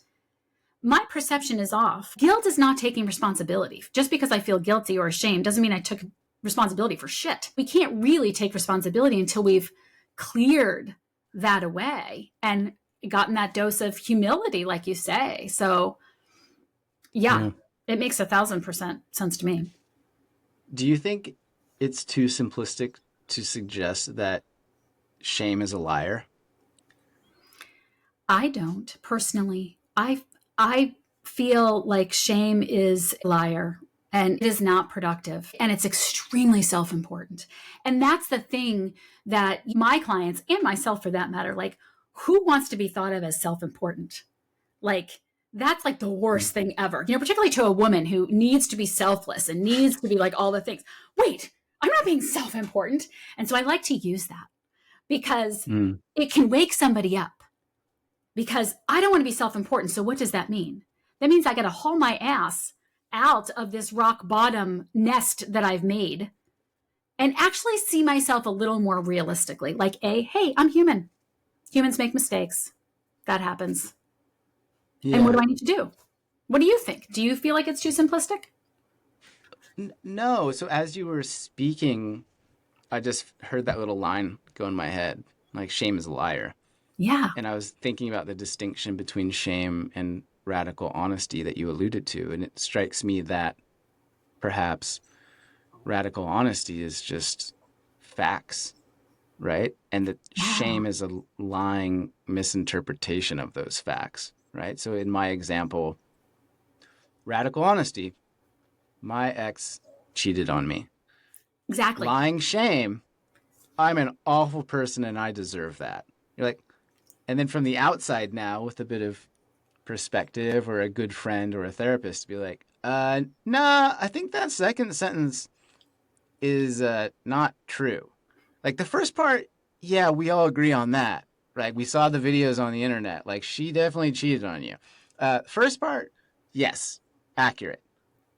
my perception is off. Guilt is not taking responsibility. Just because I feel guilty or ashamed doesn't mean I took responsibility for shit. We can't really take responsibility until we've cleared that away and gotten that dose of humility, like you say. So, yeah, it makes 1,000% sense to me. Do you think it's too simplistic to suggest that shame is a liar? I don't personally. I feel like shame is a liar and it is not productive and it's extremely self-important. And that's the thing that my clients and myself for that matter, like who wants to be thought of as self-important? Like that's like the worst thing ever. Particularly to a woman who needs to be selfless and needs to be like all the things. Wait, I'm not being self-important. And so I like to use that because it can wake somebody up. Because I don't want to be self-important. So what does that mean? That means I got to haul my ass out of this rock bottom nest that I've made and actually see myself a little more realistically. Like, hey, I'm human. Humans make mistakes. That happens. Yeah. And what do I need to do? What do you think? Do you feel like it's too simplistic? No. So as you were speaking, I just heard that little line go in my head, like shame is a liar. Yeah. And I was thinking about the distinction between shame and radical honesty that you alluded to. And it strikes me that perhaps radical honesty is just facts, right? And that Yeah. shame is a lying misinterpretation of those facts, right? So in my example, radical honesty, my ex cheated on me. Exactly. Lying shame, I'm an awful person and I deserve that. You're like, and then from the outside now, with a bit of perspective or a good friend or a therapist, to be like, nah, I think that second sentence is not true. Like the first part, yeah, we all agree on that. Right? We saw the videos on the internet. Like she definitely cheated on you. First part, yes, accurate.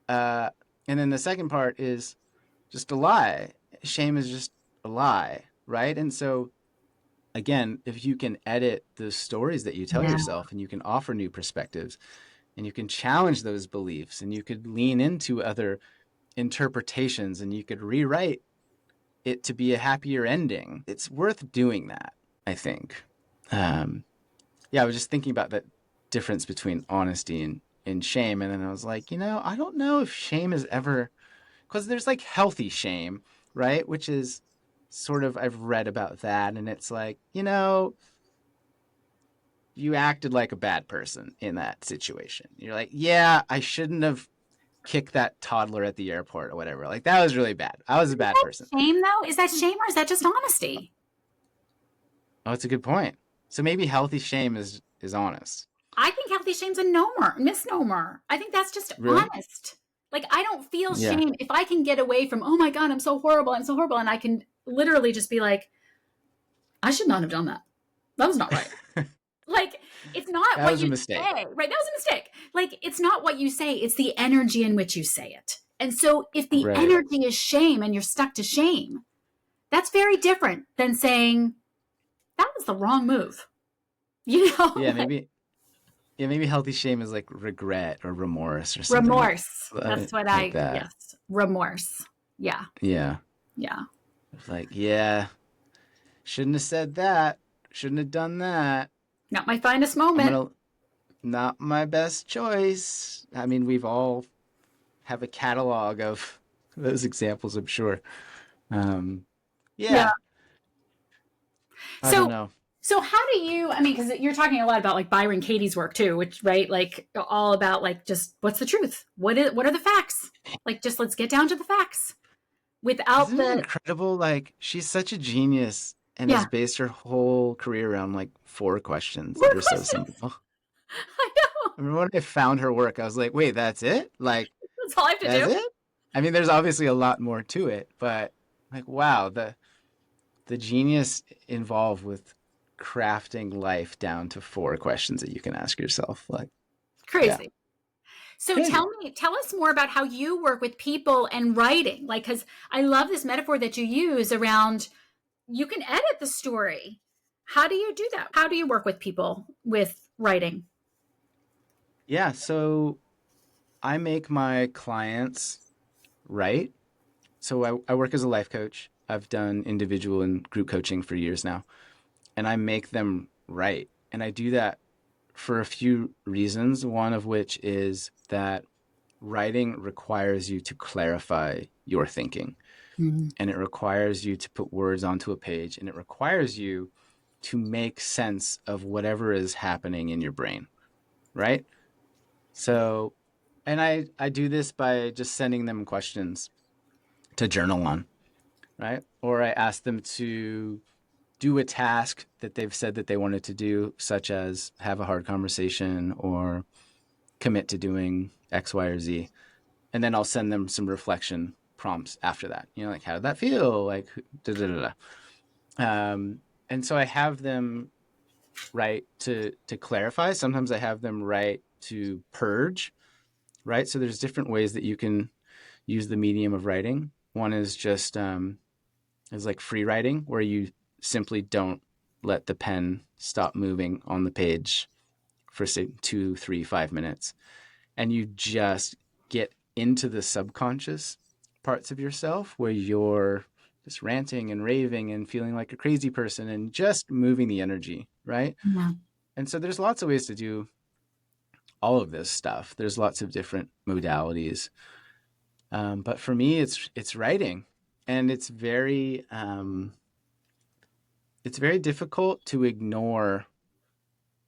Uh, and then the second part is just a lie. Shame is just a lie, right? And so again, if you can edit the stories that you tell Yeah. yourself and you can offer new perspectives and you can challenge those beliefs and you could lean into other interpretations and you could rewrite it to be a happier ending, it's worth doing that, I think. Yeah, I was just thinking about that difference between honesty and shame. And then I was like, I don't know if shame is ever, because there's like healthy shame, right? Which is sort of, I've read about that. And it's like, you acted like a bad person in that situation. You're like, yeah, I shouldn't have kicked that toddler at the airport or whatever. Like that was really bad. I was a Is bad that person. shame though? Is that shame or is that just honesty? Oh, it's a good point. So maybe healthy shame is honest. I think healthy shame's a misnomer. I think that's just Really? honest. Like I don't feel Yeah. shame if I can get away from, oh my God, I'm so horrible, and I can literally just be like, I should not have done that. That was not right. Like it's not That what was a you mistake. say, right? That was a mistake. Like it's not what you say, it's the energy in which you say it. And so if the Right. energy is shame and you're stuck to shame, that's very different than saying that was the wrong move. You know, Yeah, maybe healthy shame is like regret or remorse or something remorse. That's what like that. yes, remorse. Yeah, Yeah. yeah. It's like, yeah, shouldn't have said that. Shouldn't have done that. Not my finest I'm moment. gonna not my best choice. I mean, we've all have a catalog of those examples, I'm sure. Um, Yeah. yeah, I don't So, know. so how do you, I mean, because you're talking a lot about like Byron Katie's work too, which, right? Like all about like just what's the truth? What are the facts? Like just let's get down to the facts without Isn't it the, incredible? Like, she's such a genius and has yeah, based her whole career around like four questions more that are so questions. simple. I know. I remember when I found her work, I was like, wait, that's it? Like, That's all I have to that's do. it? I mean, there's obviously a lot more to it, but like, wow, the genius involved with crafting life down to four questions that you can ask yourself. Like, yeah, Crazy. So crazy. tell us more about how you work with people and writing. Like, because I love this metaphor that you use around you can edit the story. How do you do that? How do you work with people with writing? Yeah, so I make my clients write. So I work as a life coach. I've done individual and group coaching for years now, and I make them write. And I do that for a few reasons, one of which is that writing requires you to clarify your thinking, Mm, and it requires you to put words onto a page, and it requires you to make sense of whatever is happening in your brain, right? So, and I do this by just sending them questions to journal on, right? Or I ask them to do a task that they've said that they wanted to do, such as have a hard conversation or commit to doing X, Y, or Z. And then I'll send them some reflection prompts after that. You know, like how did that feel? Like da da da da. And so I have them write to clarify. Sometimes I have them write to purge, right? So there's different ways that you can use the medium of writing. One is just is like free writing, where you simply don't let the pen stop moving on the page for say 2, 3, 5 minutes, and you just get into the subconscious parts of yourself where you're just ranting and raving and feeling like a crazy person and just moving the energy, right? yeah. And so there's lots of ways to do all of this stuff. There's lots of different modalities, but for me, it's writing, and it's very difficult to ignore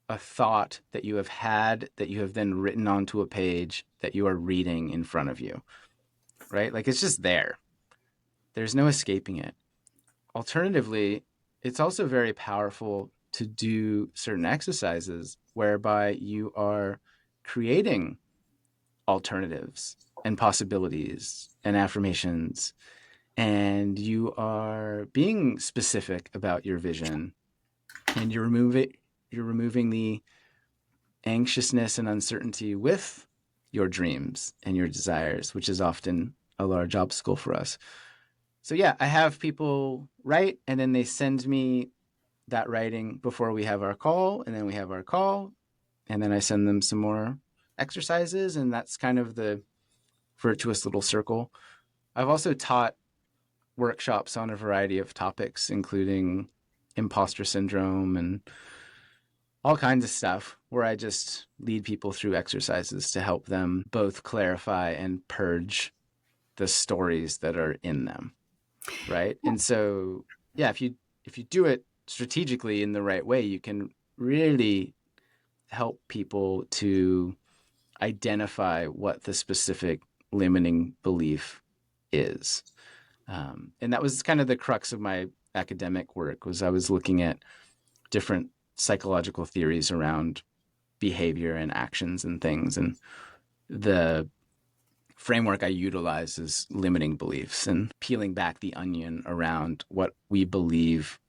a thought that you have had that you have then written onto a page that you are reading in front of you, right? Like it's just there. There's no escaping it. Alternatively, it's also very powerful to do certain exercises whereby you are creating alternatives and possibilities and affirmations, and you are being specific about your vision, and you're removing the anxiousness and uncertainty with your dreams and your desires, which is often a large obstacle for us. So yeah, I have people write, and then they send me that writing before we have our call, and then we have our call, and then I send them some more exercises, and that's kind of the virtuous little circle. I've also taught workshops on a variety of topics, including imposter syndrome and all kinds of stuff, where I just lead people through exercises to help them both clarify and purge the stories that are in them, right? And so, yeah, if you do it strategically in the right way, you can really help people to identify what the specific limiting belief is. And that was kind of the crux of my academic work, was I was looking at different psychological theories around behavior and actions and things. And the framework I utilize is limiting beliefs and peeling back the onion around what we believe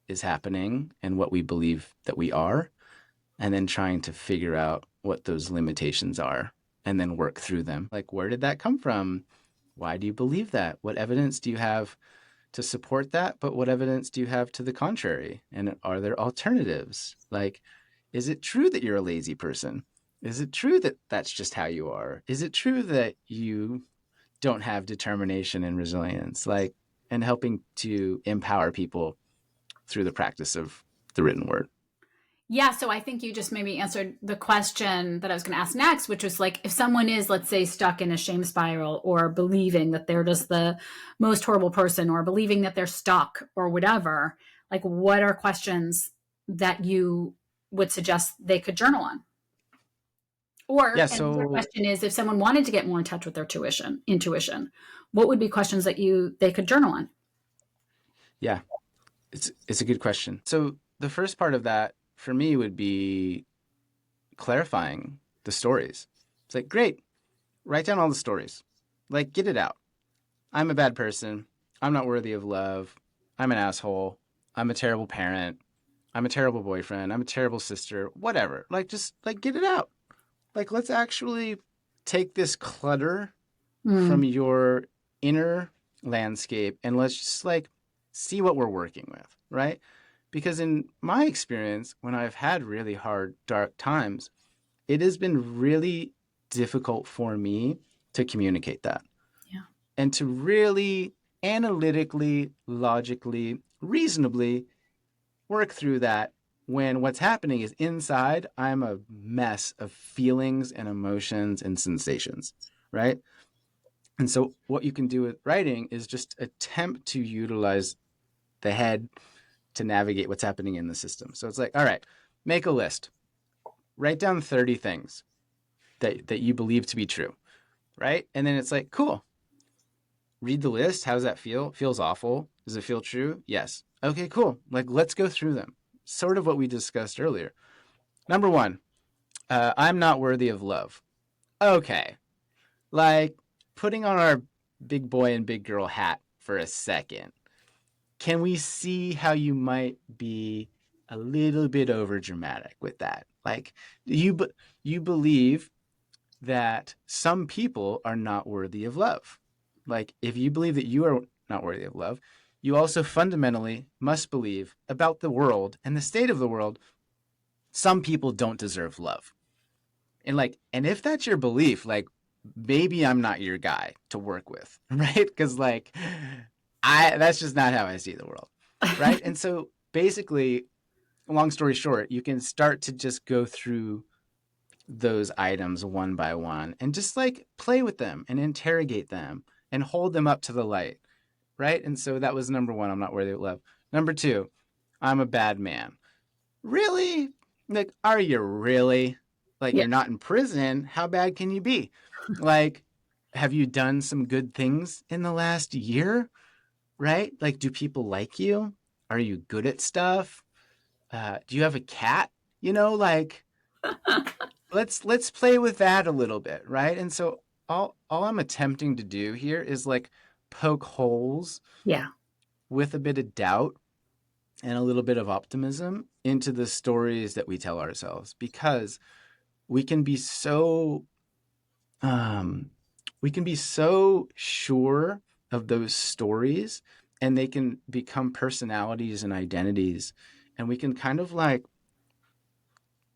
is happening and what we believe that we are, and then trying to figure out what those limitations are and then work through them. Like, where did that come from? Why do you believe that? What evidence do you have to support that? But what evidence do you have to the contrary? And are there alternatives? Like, is it true that you're a lazy person? Is it true that that's just how you are? Is it true that you don't have determination and resilience? Like, and helping to empower people through the practice of the written word. Yeah, so I think you just maybe answered the question that I was going to ask next, which was like if someone is, let's say, stuck in a shame spiral or believing that they're just the most horrible person or believing that they're stuck or whatever, like what are questions that you would suggest they could journal on? Yeah, Or another so question is if someone wanted to get more in touch with their intuition, what would be questions that they could journal on? yeah, it's a good question. So the first part of that for me would be clarifying the stories. It's like, great, write down all the stories. Like, get it out. I'm a bad person. I'm not worthy of love. I'm an asshole. I'm a terrible parent. I'm a terrible boyfriend. I'm a terrible sister. Whatever. Like, just like get it out. Like, let's actually take this clutter from Mm, your inner landscape and let's just like see what we're working with, right? Because in my experience, when I've had really hard, dark times, it has been really difficult for me to communicate that yeah. and to really analytically, logically, reasonably work through that when what's happening is inside, I'm a mess of feelings and emotions and sensations, right? And so, what you can do with writing is just attempt to utilize the head to navigate what's happening in the system. So, it's like, all right, make a list, write down 30 things that you believe to be true, right? And then it's like, cool, read the list. How does that feel? Feels awful. Does it feel true? Yes. Okay, cool. Like, let's go through them. Sort of what we discussed earlier. Number one, I'm not worthy of love. Okay. Like, putting on our big boy and big girl hat for a second, can we see how you might be a little bit over dramatic with that? Like, you, you believe that some people are not worthy of love. Like, if you believe that you are not worthy of love, you also fundamentally must believe about the world and the state of the world. Some people don't deserve love. And like, and if that's your belief, like, maybe I'm not your guy to work with, right? Because like, that's just not how I see the world, right? And so basically, long story short, you can start to just go through those items one by one and just like play with them and interrogate them and hold them up to the light, right? And so that was number one. I'm not worthy of love. Number two, I'm a bad man. Really? Like, are you really? Like, Yeah. you're not in prison. How bad can you be? Like, have you done some good things in the last year? Right? Like, do people like you? Are you good at stuff? Do you have a cat? You know, like, let's play with that a little bit, right? And so all I'm attempting to do here is like poke holes Yeah. with a bit of doubt and a little bit of optimism into the stories that we tell ourselves because we can be so um, we can be so sure of those stories and they can become personalities and identities and we can kind of like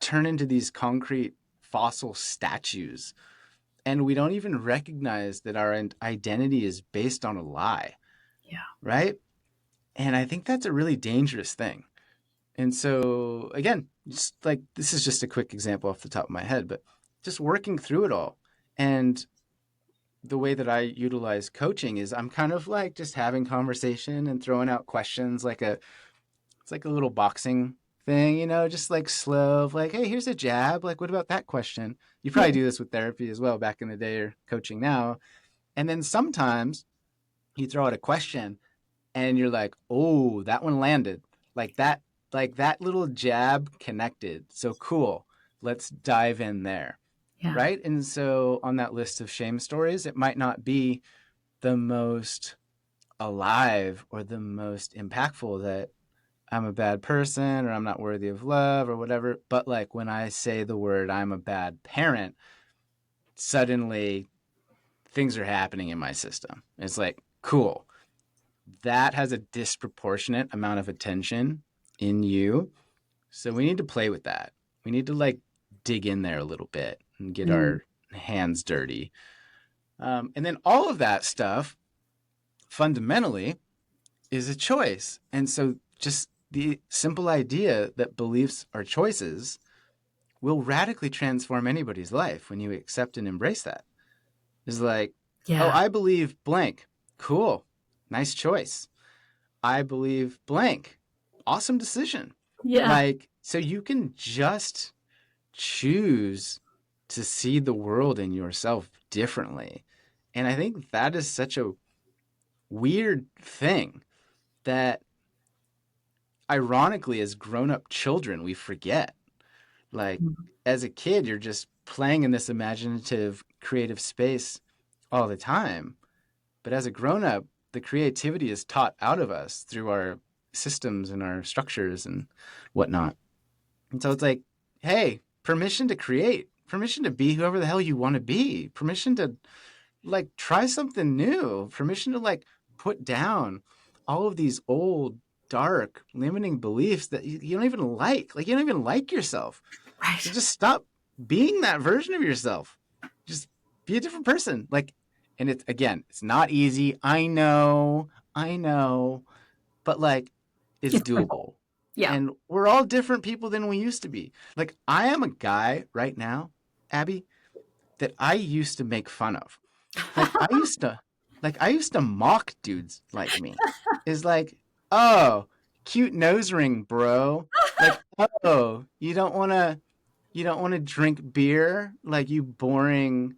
turn into these concrete fossil statues and we don't even recognize that our identity is based on a lie, Yeah. right? And I think that's a really dangerous thing. And so, again, just like this is just a quick example off the top of my head, but just working through it all. And the way that I utilize coaching is I'm kind of like just having conversation and throwing out questions like it's like a little boxing thing, you know, just like slow, like, hey, here's a jab. Like, what about that question? You Yeah. probably do this with therapy as well back in the day or coaching now. And then sometimes you throw out a question and you're like, oh, that one landed. Like that little jab connected. So cool. Let's dive in there. Yeah. Right. And so on that list of shame stories, it might not be the most alive or the most impactful that I'm a bad person or I'm not worthy of love or whatever. But like when I say the word I'm a bad parent, suddenly things are happening in my system. It's like, cool. That has a disproportionate amount of attention in you. So we need to play with that. We need to like dig in there a little bit and get Mm, our hands dirty. And then all of that stuff fundamentally is a choice. And so just the simple idea that beliefs are choices will radically transform anybody's life when you accept and embrace that. It's like, oh, Yeah. I believe blank. Cool. Nice choice. I believe blank. Awesome decision. Yeah. Like, so you can just choose to see the world and yourself differently. And I think that is such a weird thing that, ironically, as grown up children, we forget. Like, as a kid, you're just playing in this imaginative, creative space all the time. But as a grown up, the creativity is taught out of us through our systems and our structures and whatnot. And so it's like, hey, permission to create, permission to be whoever the hell you want to be, permission to like try something new, permission to like put down all of these old, dark, limiting beliefs that you don't even like. Like, you don't even like yourself. So Right. just stop being that version of yourself. Just be a different person. Like, and it's again, it's not easy. I know, but like, it's It's simple. doable. Yeah. And we're all different people than we used to be. Like, I am a guy right now, Abby, that I used to make fun of. Like, I used to mock dudes like me. Is like, oh, cute nose ring, bro. Like, oh, you don't want to drink beer, like you boring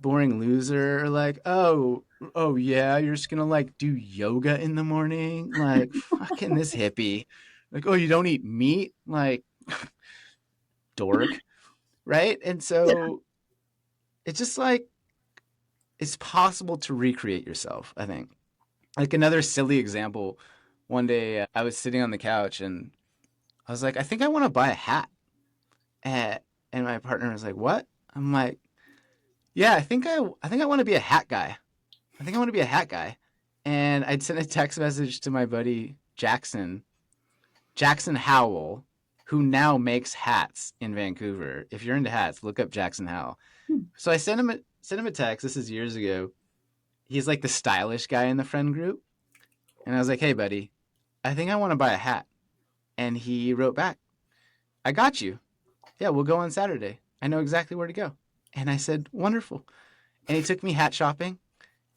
loser. Or like, oh yeah, you're just gonna like do yoga in the morning, like fucking this hippie. Like, oh, you don't eat meat, like dork, right? And Yeah. so it's just like it's possible to recreate yourself, I think. Like, another silly example, one day I was sitting on the couch and I was like, I think I want to buy a hat. And, and my partner was like, what? I'm like, yeah, I think I want to be a hat guy. I think I want to be a hat guy. And I'd sent a text message to my buddy Jackson Howell, who now makes hats in Vancouver. If you're into hats, look up Jackson Howell. Hmm. So I sent him a text. This is years ago. He's like the stylish guy in the friend group. And I was like, hey, buddy, I think I want to buy a hat. And he wrote back, I got you. Yeah, we'll go on Saturday. I know exactly where to go. And I said, wonderful. And he took me hat shopping.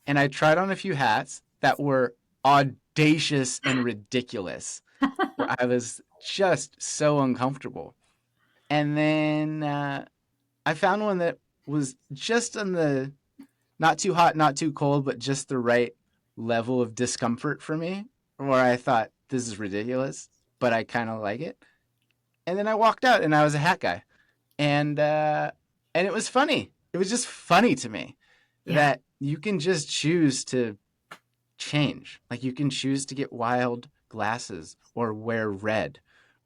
And I tried on a few hats that were audacious and ridiculous, where I was just so uncomfortable. And then I found one that was just on the not too hot, not too cold, but just the right level of discomfort for me, where I thought, this is ridiculous, but I kind of like it. And then I walked out and I was a hat guy. And it was funny. It was just funny to me Yeah. that you can just choose to change. Like, you can choose to get wild glasses or wear red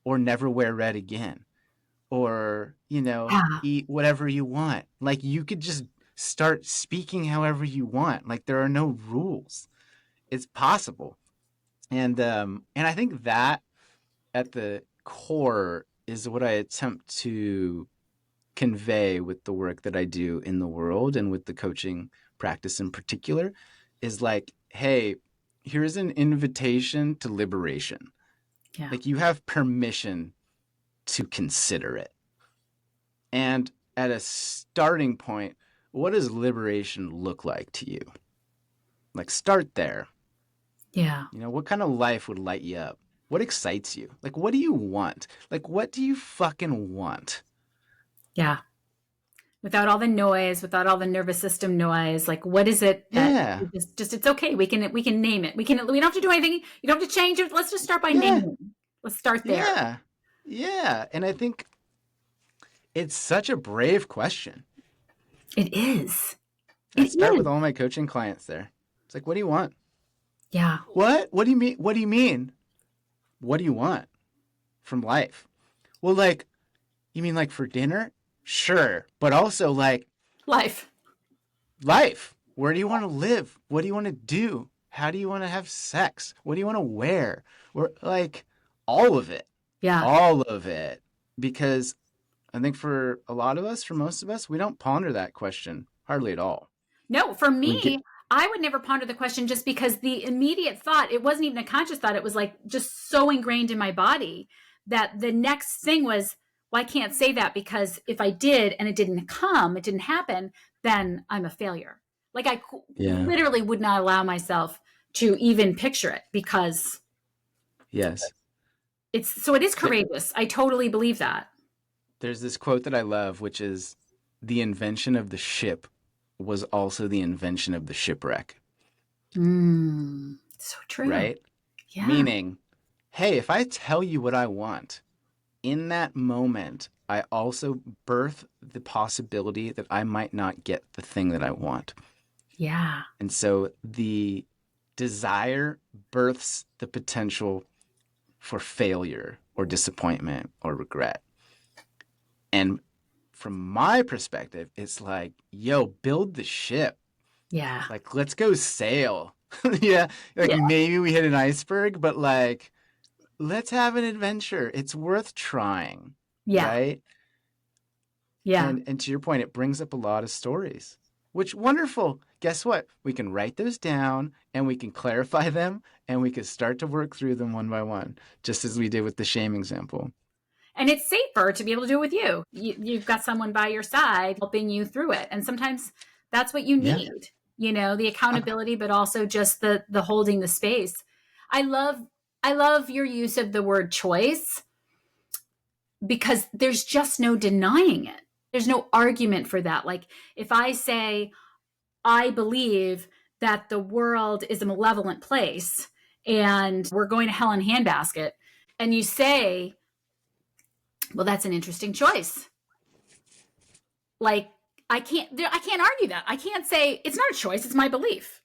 or never wear red again or, Yeah. eat whatever you want. Like, you could just start speaking however you want. Like, there are no rules. It's possible. And I think that at the core is what I attempt to convey with the work that I do in the world and with the coaching practice in particular is like, hey, here's an invitation to liberation. Yeah. Like, you have permission to consider it. And at a starting point, what does liberation look like to you? Like, start there. Yeah. What kind of life would light you up? What excites you? Like, what do you want? Like, what do you fucking want? Yeah. Without all the noise, without all the nervous system noise, like what is it that Yeah. just it's okay. We can name it. We don't have to do anything. You don't have to change it. Let's just start by Yeah. naming it. Let's start there. Yeah. Yeah. And I think it's such a brave question. It is. I It start with is. all my coaching clients there. It's like, what do you want? Yeah. What? What do you mean? What do you mean? What do you want from life? Well, like, you mean like for dinner? Sure. But also like Life. life. Where do you want to live? What do you want to do? How do you want to have sex? What do you want to wear? Or like all of it. Yeah. All of it. Because I think for a lot of us, for most of us, we don't ponder that question hardly at all. No, for We get, me, I would never ponder the question just because the immediate thought, it wasn't even a conscious thought. It was like just so ingrained in my body that the next thing was, well, I can't say that because if I did and it didn't come, it didn't happen, then I'm a failure. Like I Yeah. literally would not allow myself to even picture it because Yes. it's so it is Th- courageous. I totally believe that. There's this quote that I love, which is the invention of the ship was also the invention of the shipwreck, So true. right? Yeah. Meaning, hey, if I tell you what I want, in that moment, I also birth the possibility that I might not get the thing that I want. Yeah. And so the desire births the potential for failure or disappointment or regret. And from my perspective, it's like, yo, build the ship. Yeah. Like, let's go sail. Yeah. Like Yeah. maybe we hit an iceberg, but like, let's have an adventure. It's worth trying. Yeah. Right. Yeah. And to your point, it brings up a lot of stories, which wonderful. Guess what? We can write those down and we can clarify them and we can start to work through them one by one, just as we did with the shame example. And it's safer to be able to do it with you. You've got someone by your side helping you through it. And sometimes that's what you Yeah. need, you know, the Uh, accountability, but also just the holding the space. I love I love your use of the word choice because there's just no denying it. There's no argument for that. Like if I say I believe that the world is a malevolent place and we're going to hell in a handbasket, and you say, well, that's an interesting choice. Like I can't argue that. I can't say it's not a choice, it's my belief.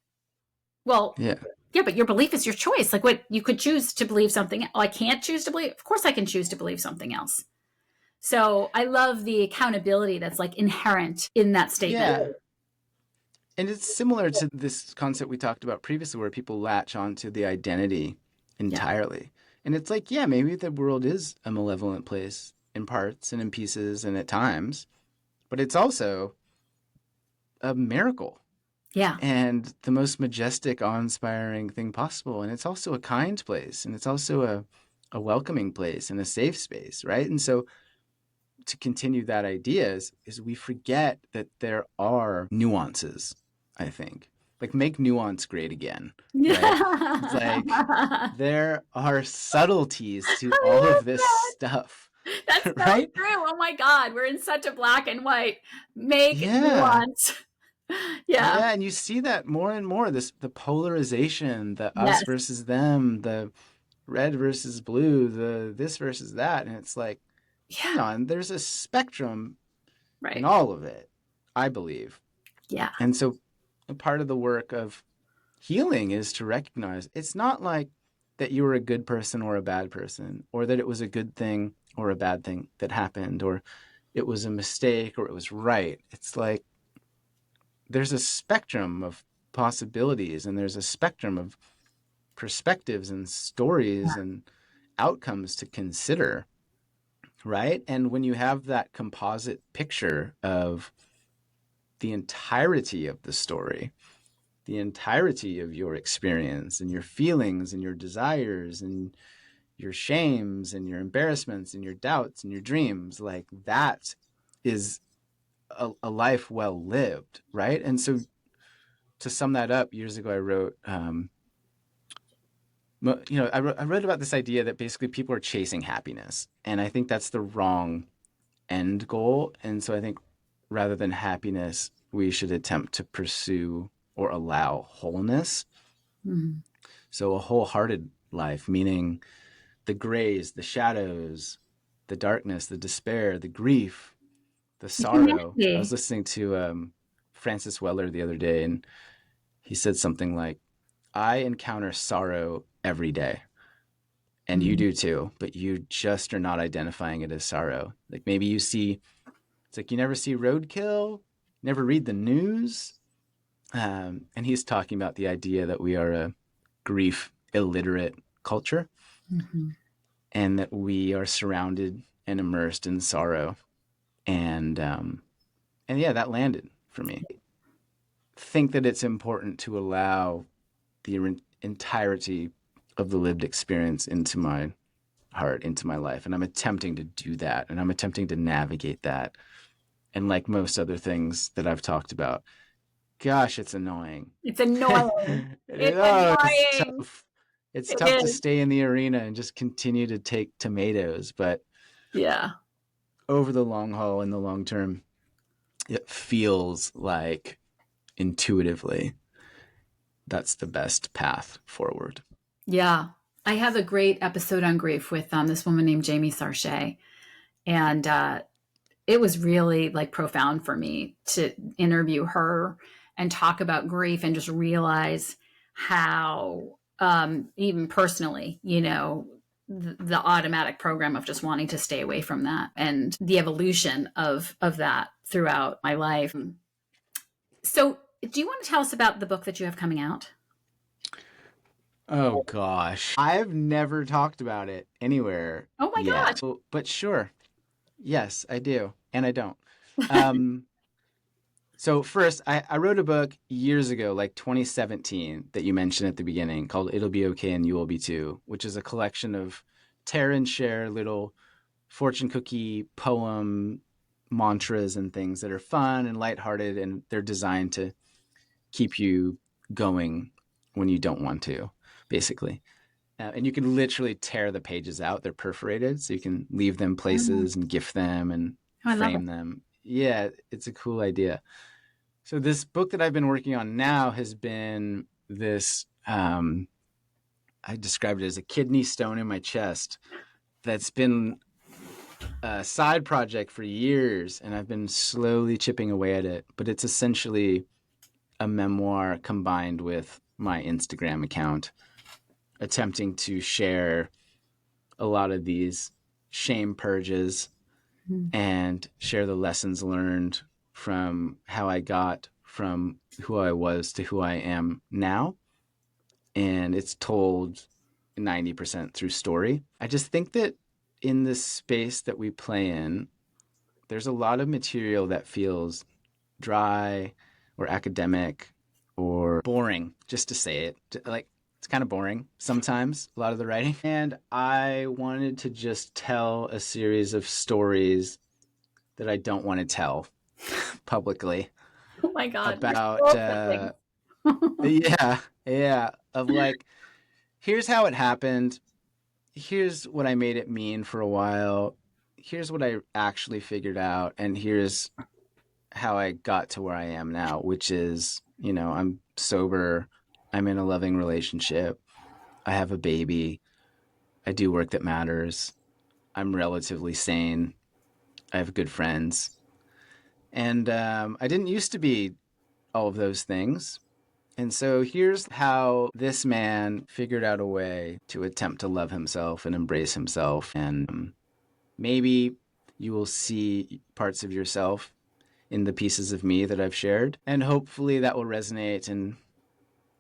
Well, yeah. yeah, but your belief is your choice. Like what you could choose to believe something. Oh, I can't choose to believe. Of course I can choose to believe something else. So I love the accountability that's like inherent in that statement. Yeah. And it's similar to this concept we talked about previously, where people latch onto the identity Yeah. entirely. And it's like, yeah, maybe the world is a malevolent place in parts and in pieces and at times, but it's also a miracle Yeah. and the most majestic, awe inspiring thing possible. And it's also a kind place and it's also a welcoming place and a safe space, right? And so to continue that idea is we forget that there are nuances, I think. Like make nuance great again, right? It's like I there are subtleties to all love of this that. stuff, That's so right? true. Oh my God. We're in such a black and white. Make Yeah. nuance. Yeah. Yeah, and you see that more and more, this the polarization, the us Yes. versus them, the red versus blue, the this versus that, and it's like, hang Yeah. on, there's a spectrum in Right. all of it, I believe. Yeah. And so a part of the work of healing is to recognize it's not like that you were a good person or a bad person, or that it was a good thing or a bad thing that happened, or it was a mistake or it was right. It's like there's a spectrum of possibilities and there's a spectrum of perspectives and stories and outcomes to consider, right? And when you have that composite picture of the entirety of the story, the entirety of your experience and your feelings and your desires and your shames and your embarrassments and your doubts and your dreams, like that is a life well lived, right? And so to sum that up, years ago I wrote, I read about this idea that basically people are chasing happiness, and I think that's the wrong end goal. And so I think rather than happiness, we should attempt to pursue or allow wholeness. Mhm. So a wholehearted life, meaning the grays, the shadows, the darkness, the despair, the grief, the The sorrow. I was humanity. listening to Francis Weller the other day, and he said something like, I encounter sorrow every day. And you Mhm. do too, but you just are not identifying it as sorrow. Like maybe you see, it's like you never see roadkill, never read the news. And he's talking about the idea that we are a grief illiterate culture Mhm. and that we are surrounded and immersed in sorrow. And yeah, that landed for me. think that it's important to allow the entirety of the lived experience into my heart, into my life. And I'm attempting to do that. And I'm attempting to navigate that. And like most other things that I've talked about, gosh, it's annoying. It's annoying. It's It's annoying. tough. It's It tough to is. stay in the arena and just continue to take tomatoes. But Yeah. over the long haul, in the long term, it feels like intuitively that's the best path forward. Yeah. I have a great episode on grief with this woman named Jamie Sarche. And it was really like profound for me to interview her and talk about grief and just realize how, even personally, the automatic program of just wanting to stay away from that and the evolution of that throughout my life. So, do you want to tell us about the book that you have coming out? Oh gosh. I've never talked about it anywhere Oh my yet. gosh. But sure. Yes, I do. And I don't. Um, so first, I wrote a book years ago, like 2017, that you mentioned at the beginning, called It'll Be Okay and You Will Be Too, which is a collection of tear and share little fortune cookie poem mantras and things that are fun and lighthearted, and they're designed to keep you going when you don't want to, basically. And you can literally tear the pages out. They're perforated, so you can leave them Oh, places and gift them and I love it. frame them. Yeah, it's a cool idea. So this book that I've been working on now has been this. I described it as a kidney stone in my chest. That's been a side project for years, and I've been slowly chipping away at it. But it's essentially a memoir combined with my Instagram account, attempting to share a lot of these shame purges Mm. and share the lessons learned from how I got from who I was to who I am now. And it's told 90% through story. I just think that in this space that we play in, there's a lot of material that feels dry or academic or boring, just to say it. Like, it's kind of boring sometimes, a lot of the writing. And I wanted to just tell a series of stories that I don't want to tell publicly Oh my God. We're about, soul siblings. yeah, yeah, of like, here's how it happened. Here's what I made it mean for a while. Here's what I actually figured out. And here's how I got to where I am now, which is, I'm sober. I'm in a loving relationship. I have a baby. I do work that matters. I'm relatively sane. I have good friends. And I didn't used to be all of those things. And so here's how this man figured out a way to attempt to love himself and embrace himself. And maybe you will see parts of yourself in the pieces of me that I've shared. And hopefully that will resonate and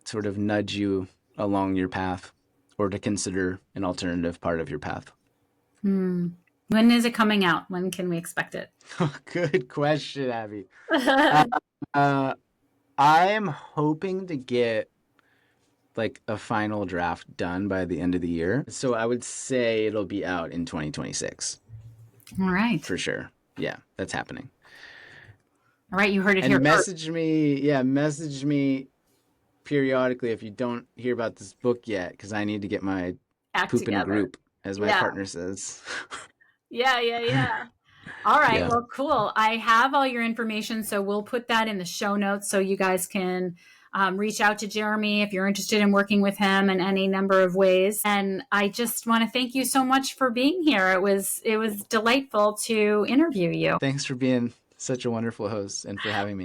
sort of nudge you along your path or to consider an alternative part of your path. Hmm. When is it coming out? When can we expect it? Good question, Abby. Uh, uh, I am hoping to get like a final draft done by the end of the year. So I would say it'll be out in 2026 All right. for sure. Yeah, that's happening. All right. You heard it here And first. message me periodically if you don't hear about this book yet, because I need to get my Act poop in a together. group, as my Yeah. partner says. Yeah. Yeah. Yeah. All right. Yeah. Well, cool. I have all your information, so we'll put that in the show notes so you guys can reach out to Jeremy if you're interested in working with him in any number of ways. And I just want to thank you so much for being here. It was delightful to interview you. Thanks for being such a wonderful host and for having me.